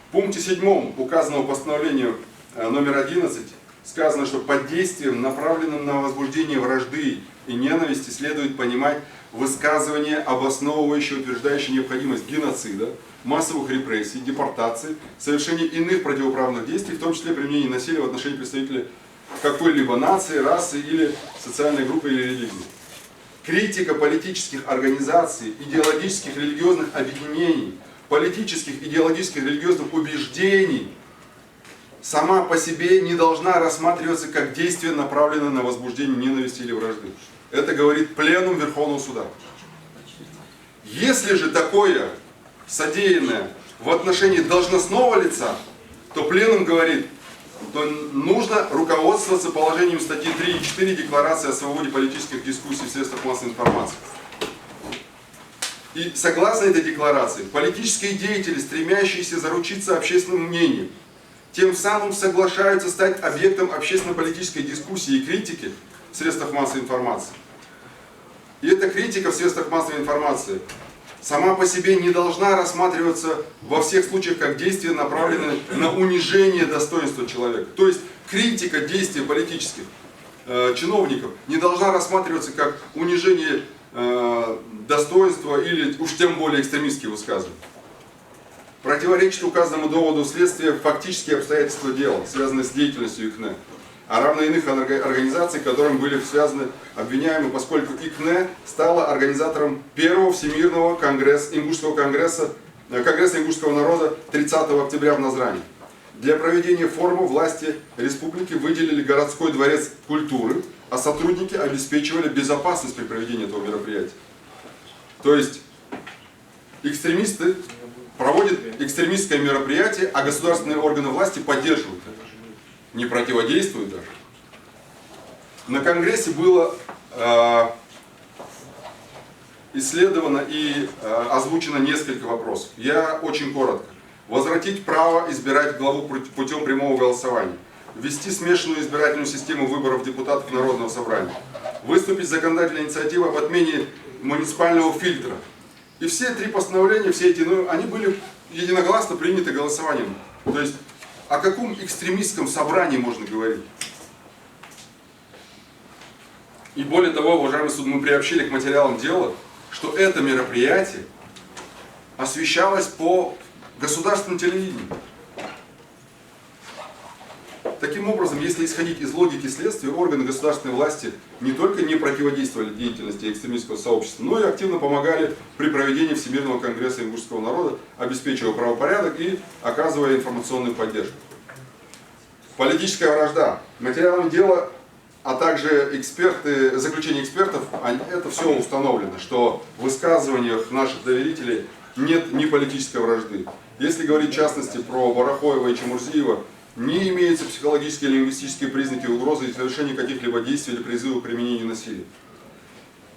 S1: В пункте 7 указанного постановления номер 11 сказано, что под действием, направленным на возбуждение вражды и ненависти, следует понимать высказывание, обосновывающее, утверждающее необходимость геноцида, массовых репрессий, депортаций, совершения иных противоправных действий, в том числе применения насилия в отношении представителей какой-либо нации, расы или социальной группы или религии. Критика политических организаций, идеологических религиозных объединений, политических, идеологических, религиозных убеждений сама по себе не должна рассматриваться как действие, направленное на возбуждение ненависти или вражды. Это говорит пленум Верховного Суда. Если же такое содеянное в отношении должностного лица, то пленум говорит, то нужно руководствоваться положением статьи 3 и 4 Декларации о свободе политических дискуссий в средствах массовой информации. И согласно этой декларации, политические деятели, стремящиеся заручиться общественным мнением, тем самым соглашаются стать объектом общественно-политической дискуссии и критики в средствах массовой информации. И эта критика в средствах массовой информации сама по себе не должна рассматриваться во всех случаях как действие, направленное на унижение достоинства человека. То есть критика действий политических чиновников не должна рассматриваться как унижение достоинства или уж тем более экстремистские высказывания. Противоречит указанному доводу следствия фактические обстоятельства дела, связанные с деятельностью ИКНЕ, а равно иных организаций, которым были связаны обвиняемые, поскольку ИКНЕ стала организатором первого Всемирного ингушского конгресса ингушского народа 30 октября в Назрани. Для проведения форума власти республики выделили городской дворец культуры, а сотрудники обеспечивали безопасность при проведении этого мероприятия. То есть экстремисты проводят экстремистское мероприятие, а государственные органы власти поддерживают это. Не противодействуют даже. На Конгрессе было исследовано и озвучено несколько вопросов. Я очень коротко. Возвратить право избирать главу путем прямого голосования. Ввести смешанную избирательную систему выборов депутатов Народного собрания. Выступить с законодательной инициативой об отмене муниципального фильтра. И все три постановления, все эти, они были единогласно приняты голосованием. То есть о каком экстремистском собрании можно говорить? И более того, уважаемый суд, мы приобщили к материалам дела, что это мероприятие освещалось по государственному телевидению. Таким образом, если исходить из логики следствия, органы государственной власти не только не противодействовали деятельности экстремистского сообщества, но и активно помогали при проведении Всемирного конгресса ингушского народа, обеспечивая правопорядок и оказывая информационную поддержку. Политическая вражда. Материалами дела, а также заключение экспертов, это все установлено, что в высказываниях наших доверителей нет ни политической вражды. Если говорить в частности про Барахоева и Чемурзиева, не имеются психологические или лингвистические признаки угрозы и совершения каких-либо действий или призыва к применению насилия.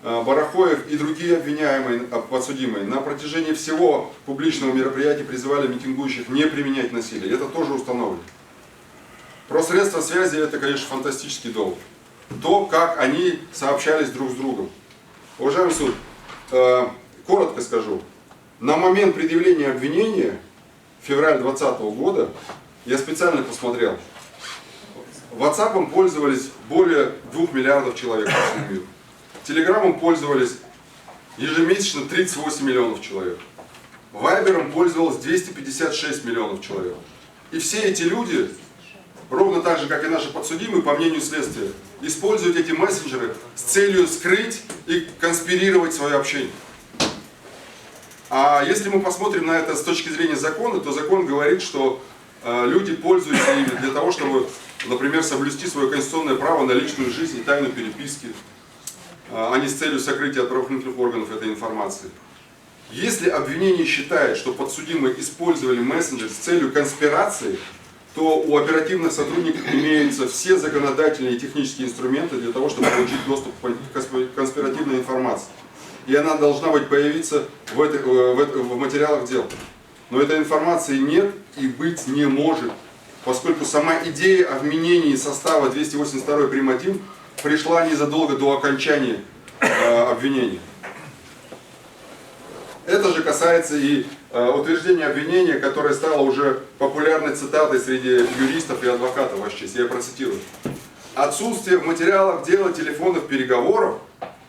S1: Барахоев и другие обвиняемые, подсудимые на протяжении всего публичного мероприятия призывали митингующих не применять насилие. Это тоже установлено. Про средства связи это, конечно, фантастический довод. То, как они сообщались друг с другом. Уважаемый суд, коротко скажу. На момент предъявления обвинения, февраль 2020 года, я специально посмотрел, WhatsApp пользовались более 2 миллиардов человек по всему миру. Телеграммом пользовались ежемесячно 38 миллионов человек. Вайбером пользовалось 256 миллионов человек. И все эти люди, ровно так же, как и наши подсудимые, по мнению следствия, используют эти мессенджеры с целью скрыть и конспирировать свое общение. А если мы посмотрим на это с точки зрения закона, то закон говорит, что люди пользуются ими для того, чтобы, например, соблюсти свое конституционное право на личную жизнь и тайну переписки, а не с целью сокрытия от правоохранительных органов этой информации. Если обвинение считает, что подсудимые использовали мессенджер с целью конспирации, то у оперативных сотрудников имеются все законодательные и технические инструменты для того, чтобы получить доступ к конспиративной информации. И она должна появиться в материалах дел. Но этой информации нет и быть не может, поскольку сама идея о вменении состава 282 прим. 1 пришла незадолго до окончания обвинения. Это же касается и утверждение обвинения, которое стало уже популярной цитатой среди юристов и адвокатов, Ваша честь, я процитирую. Отсутствие в материалах дела телефонных переговоров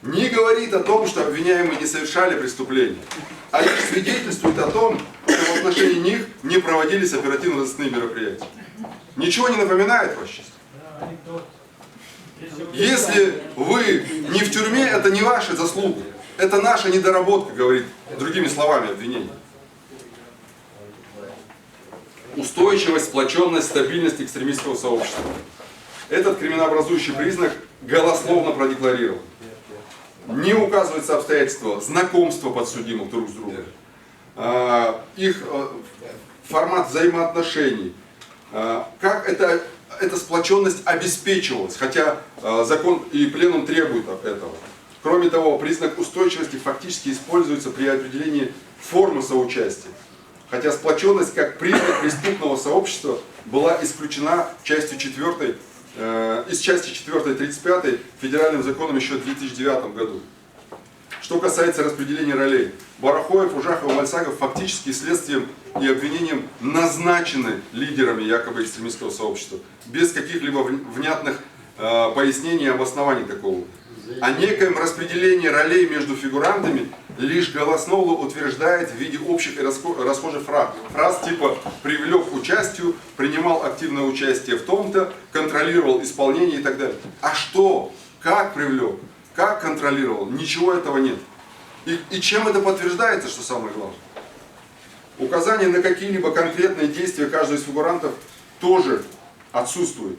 S1: не говорит о том, что обвиняемые не совершали преступления, а лишь свидетельствует о том, что в отношении них не проводились оперативно-розыскные мероприятия. Ничего не напоминает, Ваша честь? Если вы не в тюрьме, это не ваша заслуга. Это наша недоработка, говорит другими словами обвинение. Устойчивость, сплоченность, стабильность экстремистского сообщества. Этот криминообразующий признак голословно продекларирован. Не указывается обстоятельства знакомства подсудимых друг с другом, их формат взаимоотношений, как эта сплоченность обеспечивалась, хотя закон и пленум требуют этого. Кроме того, признак устойчивости фактически используется при определении формы соучастия, хотя сплоченность как признак преступного сообщества была исключена из части 4 35 федеральным законом еще в 2009 году. Что касается распределения ролей, Барахоев, Ужахов и Мальсагов фактически следствием и обвинением назначены лидерами якобы экстремистского сообщества, без каких-либо внятных пояснений и обоснований такого. О некоем распределении ролей между фигурантами лишь голословно утверждает в виде общих и расхожих фраз типа «привлек к участию», «принимал активное участие в том-то», «контролировал исполнение» и так далее. А что? Как привлек? Как контролировал? Ничего этого нет. И чем это подтверждается, что самое главное? Указание на какие-либо конкретные действия каждого из фигурантов тоже отсутствует.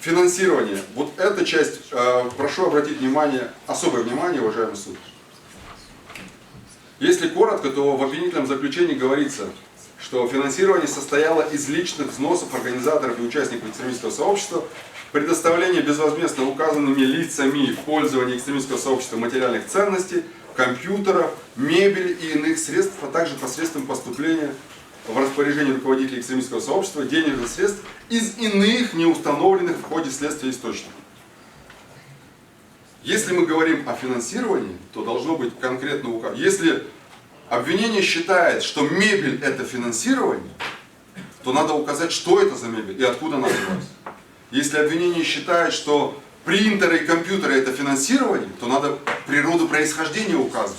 S1: Финансирование. Вот эта часть, прошу обратить внимание, особое внимание, уважаемый суд. Если коротко, то в обвинительном заключении говорится, что финансирование состояло из личных взносов организаторов и участников экстремистского сообщества, предоставление безвозмездно указанными лицами в пользование экстремистского сообщества материальных ценностей, компьютеров, мебели и иных средств, а также посредством поступления в распоряжение руководителей экстремистского сообщества денежных средств из иных неустановленных в ходе следствия источников. Если мы говорим о финансировании, то должно быть конкретно указано. Если обвинение считает, что мебель это финансирование, то надо указать, что это за мебель и откуда она взялась. Если обвинение считает, что принтеры и компьютеры это финансирование, то надо природу происхождения указывать.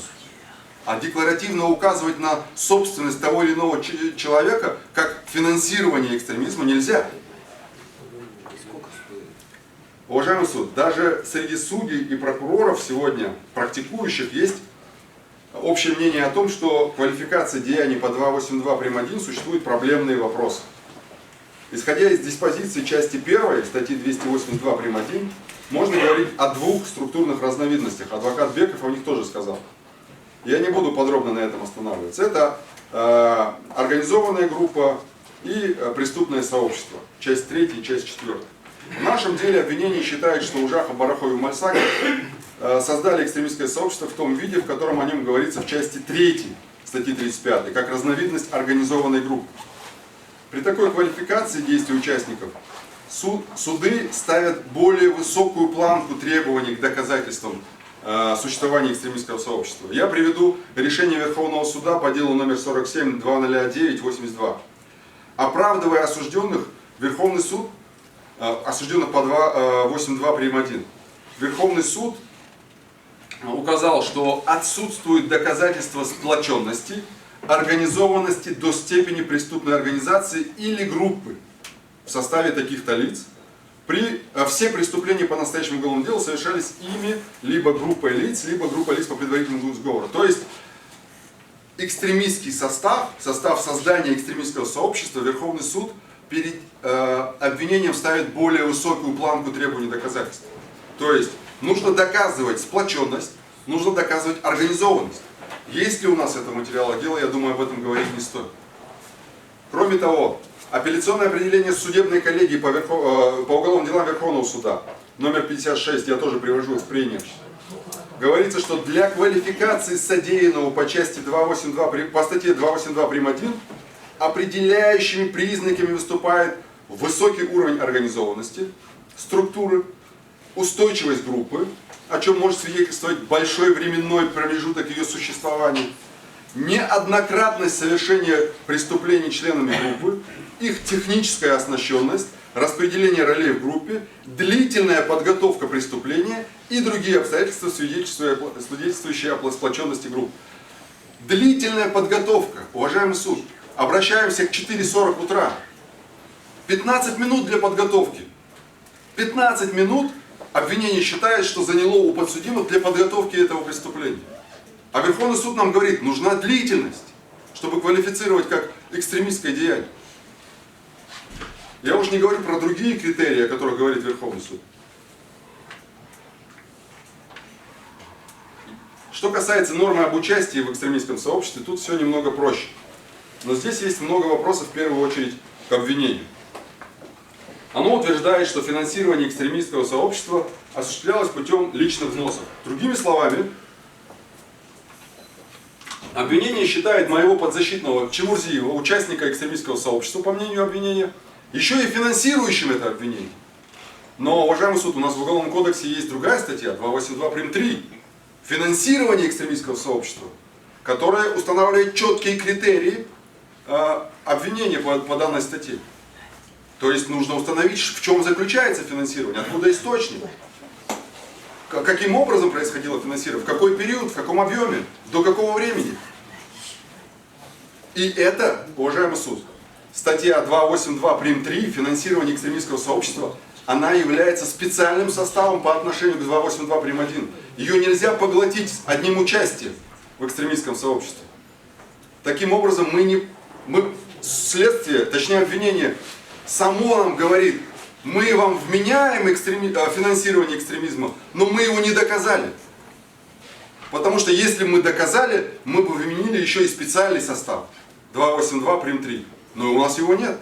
S1: А декларативно указывать на собственность того или иного человека, как финансирование экстремизма, нельзя. Уважаемый суд, даже среди судей и прокуроров сегодня, практикующих, есть общее мнение о том, что квалификация деяний по 282 прим. 1 существуют проблемные вопросы. Исходя из диспозиции части 1 статьи 282 прим. 1, можно говорить о двух структурных разновидностях. Адвокат Беков о них тоже сказал. Я не буду подробно на этом останавливаться. Это организованная группа и преступное сообщество. Часть 3 и часть 4. В нашем деле обвинение считает, что Ужахов, Барахов и Мальсагов создали экстремистское сообщество в том виде, в котором о нем говорится в части 3 статьи 35, как разновидность организованной группы. При такой квалификации действий участников суды ставят более высокую планку требований к доказательствам существования экстремистского сообщества. Я приведу решение Верховного суда по делу номер 47-2009-82. Оправдывая осужденных, Верховный суд, осужденных по 282 прим. 1, Верховный суд указал, что отсутствует доказательства сплоченности, организованности до степени преступной организации или группы в составе таких-то лиц. Все преступления по настоящему уголовному делу совершались ими, либо группой лиц, либо группой лиц по предварительному сговору. То есть экстремистский состав создания экстремистского сообщества, Верховный суд перед обвинением ставит более высокую планку требований доказательств. То есть нужно доказывать сплоченность, нужно доказывать организованность. Есть ли у нас это материал дела, я думаю, об этом говорить не стоит. Кроме того, апелляционное определение судебной коллегии по уголовным делам Верховного суда, номер 56, я тоже привожу в прения. Говорится, что для квалификации содеянного по части 282, по статье 282 прим. 1, определяющими признаками выступает высокий уровень организованности, структуры, устойчивость группы, о чем может свидетельствовать большой временной промежуток ее существования, неоднократность совершения преступлений членами группы, их техническая оснащенность, распределение ролей в группе, длительная подготовка преступления и другие обстоятельства, свидетельствующие о сплоченности группы. Длительная подготовка, уважаемый суд, обращаемся к 4:40 утра. 15 минут для подготовки. 15 минут обвинение считает, что заняло у подсудимых для подготовки этого преступления. А Верховный суд нам говорит, нужна длительность, чтобы квалифицировать как экстремистское деяние. Я уж не говорю про другие критерии, о которых говорит Верховный суд. Что касается нормы об участии в экстремистском сообществе, тут все немного проще. Но здесь есть много вопросов, в первую очередь, к обвинению. Оно утверждает, что финансирование экстремистского сообщества осуществлялось путем личных взносов. Другими словами, обвинение считает моего подзащитного Чемурзиева, участника экстремистского сообщества, по мнению обвинения, еще и финансирующим это обвинение. Но, уважаемый суд, у нас в Уголовном кодексе есть другая статья, 282 прим. 3, финансирование экстремистского сообщества, которая устанавливает четкие критерии обвинения по данной статье. То есть нужно установить, в чем заключается финансирование, откуда источник, каким образом происходило финансирование, в какой период, в каком объеме, до какого времени. И это, уважаемый суд, статья 282 прим. 3, финансирование экстремистского сообщества, она является специальным составом по отношению к 282 прим. 1. Ее нельзя поглотить одним участием в экстремистском сообществе. Таким образом, следствие, точнее обвинение, само нам говорит, мы вам вменяем финансирование экстремизма, но мы его не доказали. Потому что если мы доказали, мы бы вменили еще и специальный состав. 282 прим. 3. Но у нас его нет.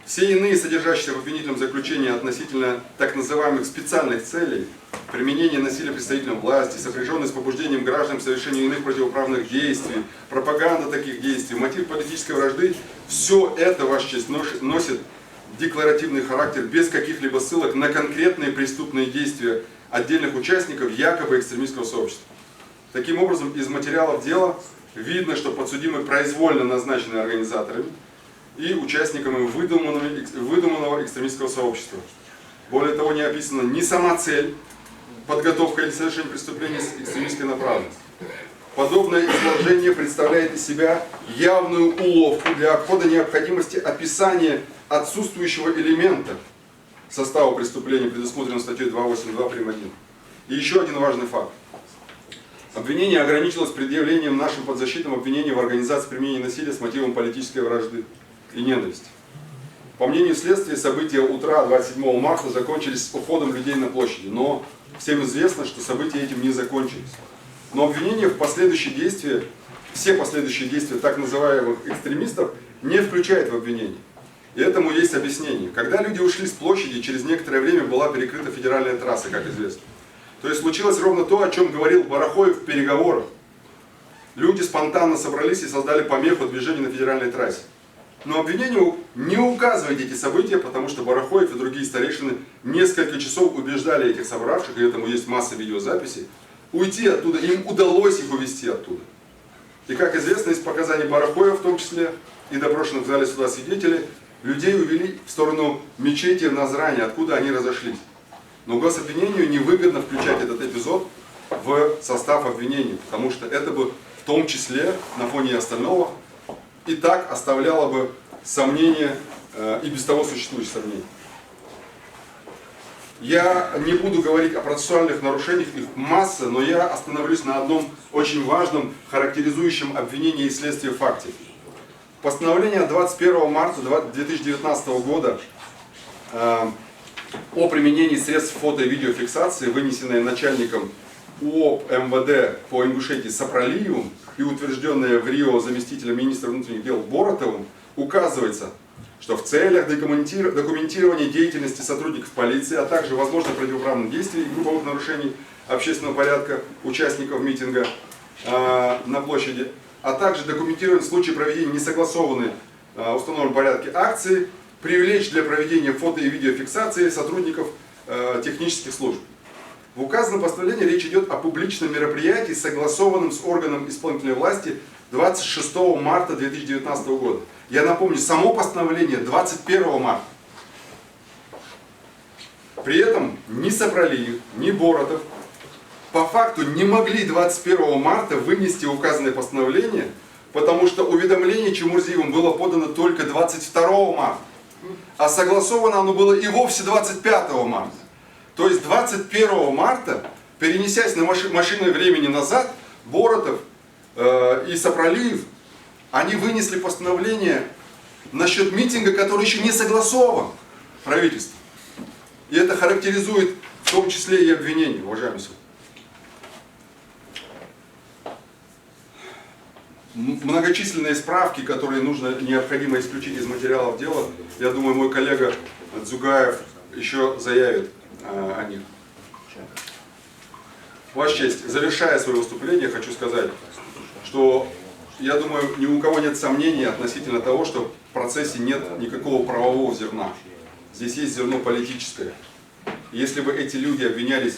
S1: Все иные содержащиеся в обвинительном заключении относительно так называемых специальных целей, применение насилия представителям власти, сопряженное с побуждением граждан к совершению иных противоправных действий, пропаганда таких действий, мотив политической вражды, все это, Ваша честь, носит декларативный характер без каких-либо ссылок на конкретные преступные действия отдельных участников якобы экстремистского сообщества. Таким образом, из материалов дела видно, что подсудимые произвольно назначены организаторами и участниками выдуманного экстремистского сообщества. Более того, не описана ни сама цель, подготовка или совершение преступления с экстремистской направленностью. Подобное изложение представляет из себя явную уловку для обхода необходимости описания отсутствующего элемента состава преступления, предусмотренного статьей 282 прим. 1. И еще один важный факт. Обвинение ограничилось предъявлением нашим подзащитным обвинений в организации применения насилия с мотивом политической вражды и ненависти. По мнению следствия, события утра 27 марта закончились с уходом людей на площади, но всем известно, что события этим не закончились. Но обвинение в последующие действия, все последующие действия так называемых экстремистов не включает в обвинение. И этому есть объяснение. Когда люди ушли с площади, через некоторое время была перекрыта федеральная трасса, как известно. То есть случилось ровно то, о чем говорил Барахоев в переговорах. Люди спонтанно собрались и создали помеху движению на федеральной трассе. Но обвинению не указывает эти события, потому что Барахоев и другие старейшины несколько часов убеждали этих собравших, и этому есть масса видеозаписей, уйти оттуда, им удалось их увезти оттуда. И как известно из показаний Барахоева, в том числе и допрошенных в зале суда свидетелей, людей увели в сторону мечети в Назране, откуда они разошлись. Но гособвинению невыгодно включать этот эпизод в состав обвинения, потому что это бы в том числе на фоне остального и так оставляло бы сомнения, и без того существующие сомнения. Я не буду говорить о процессуальных нарушениях, их масса, но я остановлюсь на одном очень важном, характеризующем обвинение и следствие факте. Постановление 21 марта 2019 года о применении средств фото- и видеофиксации, вынесенное начальником УОП МВД по Ингушетии Сапралиевым и утвержденное в Рио заместителем министра внутренних дел Боротовым, указывается, что в целях документирования деятельности сотрудников полиции, а также возможных противоправных действий и групповых нарушений общественного порядка участников митинга на площади, а также документировать случаи проведения несогласованной в установленном порядке акции, привлечь для проведения фото- и видеофиксации сотрудников технических служб. В указанном постановлении речь идет о публичном мероприятии, согласованном с органом исполнительной власти 26 марта 2019 года. Я напомню, само постановление 21 марта. При этом ни Сапралиев, ни Боротов по факту не могли 21 марта вынести указанное постановление, потому что уведомление Чемурзиевым было подано только 22 марта, а согласовано оно было и вовсе 25 марта. То есть 21 марта, перенесясь на машинное времени назад, Боротов и Сапралиев, они вынесли постановление насчет митинга, который еще не согласован правительством. И это характеризует в том числе и обвинение, уважаемый суд. Многочисленные справки, которые необходимо исключить из материалов дела, я думаю, мой коллега Дзугаев еще заявит о них. Ваша честь, завершая свое выступление, хочу сказать, что я думаю, ни у кого нет сомнений относительно того, что в процессе нет никакого правового зерна. Здесь есть зерно политическое. Если бы эти люди обвинялись,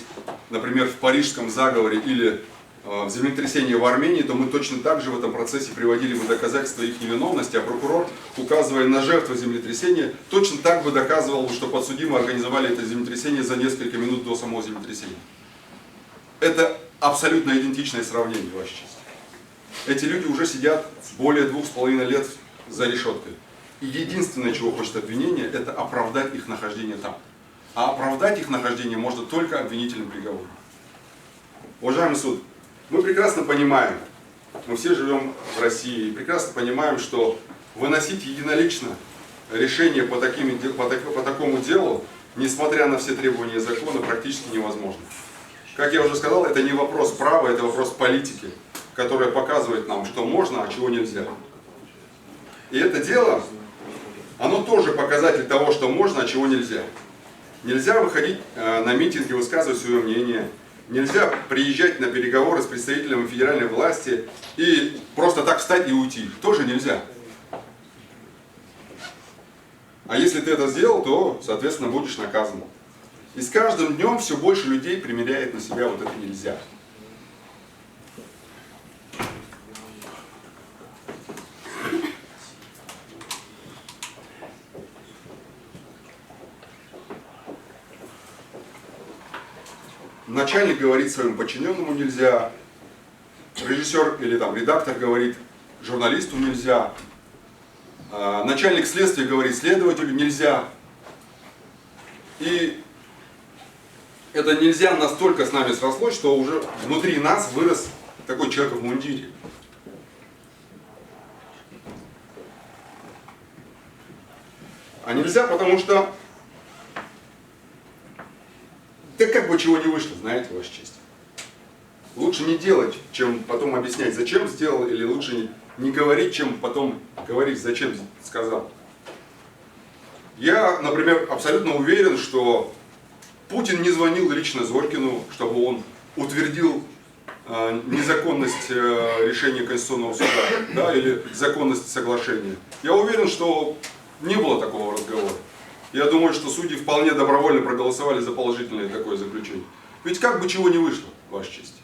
S1: например, в парижском заговоре или в землетрясении в Армении, то мы точно так же в этом процессе приводили бы доказательства их невиновности, а прокурор, указывая на жертву землетрясения, точно так бы доказывал, что подсудимые организовали это землетрясение за несколько минут до самого землетрясения. Это абсолютно идентичное сравнение, Ваша честь. Эти люди уже сидят более 2,5 лет за решеткой. И единственное, чего хочет обвинение, это оправдать их нахождение там. А оправдать их нахождение можно только обвинительным приговором. Уважаемый суд, мы прекрасно понимаем, мы все живем в России, и прекрасно понимаем, что выносить единолично решение по такому делу, несмотря на все требования закона, практически невозможно. Как я уже сказал, это не вопрос права, это вопрос политики, которая показывает нам, что можно, а чего нельзя. И это дело, оно тоже показатель того, что можно, а чего нельзя. Нельзя выходить на митинги, высказывать свое мнение. Нельзя приезжать на переговоры с представителями федеральной власти и просто так встать и уйти. Тоже нельзя. А если ты это сделал, то, соответственно, будешь наказан. И с каждым днем все больше людей примеряет на себя вот это нельзя. Начальник говорит своему подчиненному нельзя, режиссер или там редактор говорит журналисту нельзя, начальник следствия говорит следователю нельзя. И это нельзя настолько с нами срослось, что уже внутри нас вырос такой человек в мундире. А нельзя, потому что да как бы чего не вышло, знаете, Ваша честь. Лучше не делать, чем потом объяснять, зачем сделал, или лучше не говорить, чем потом говорить, зачем сказал. Я, например, абсолютно уверен, что Путин не звонил лично Зорькину, чтобы он утвердил незаконность решения Конституционного суда, да, или законность соглашения. Я уверен, что не было такого разговора. Я думаю, что судьи вполне добровольно проголосовали за положительное такое заключение. Ведь как бы чего не вышло, Ваша честь.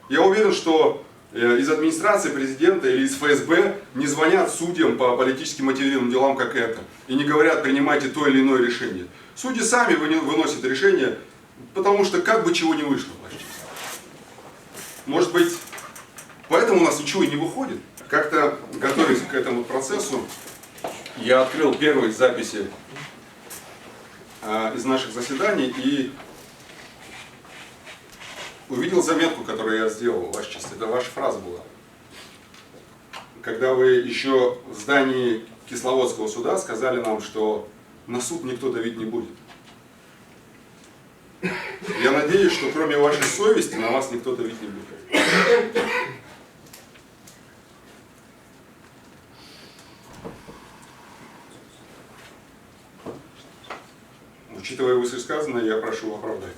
S1: Я уверен, что из администрации президента или из ФСБ не звонят судьям по политически мотивированным делам, как это, и не говорят, принимайте то или иное решение. Судьи сами выносят решение, потому что как бы чего не вышло, Ваша честь. Может быть, поэтому у нас ничего и не выходит. Как-то, готовясь к этому процессу, я открыл первые записи из наших заседаний и увидел заметку, которую я сделал, Ваша честь. Это ваша фраза была. Когда вы еще в здании Кисловодского суда сказали нам, что на суд никто давить не будет. Я надеюсь, что кроме вашей совести на вас никто давить не будет. Учитывая вышесказанное, я прошу оправдать.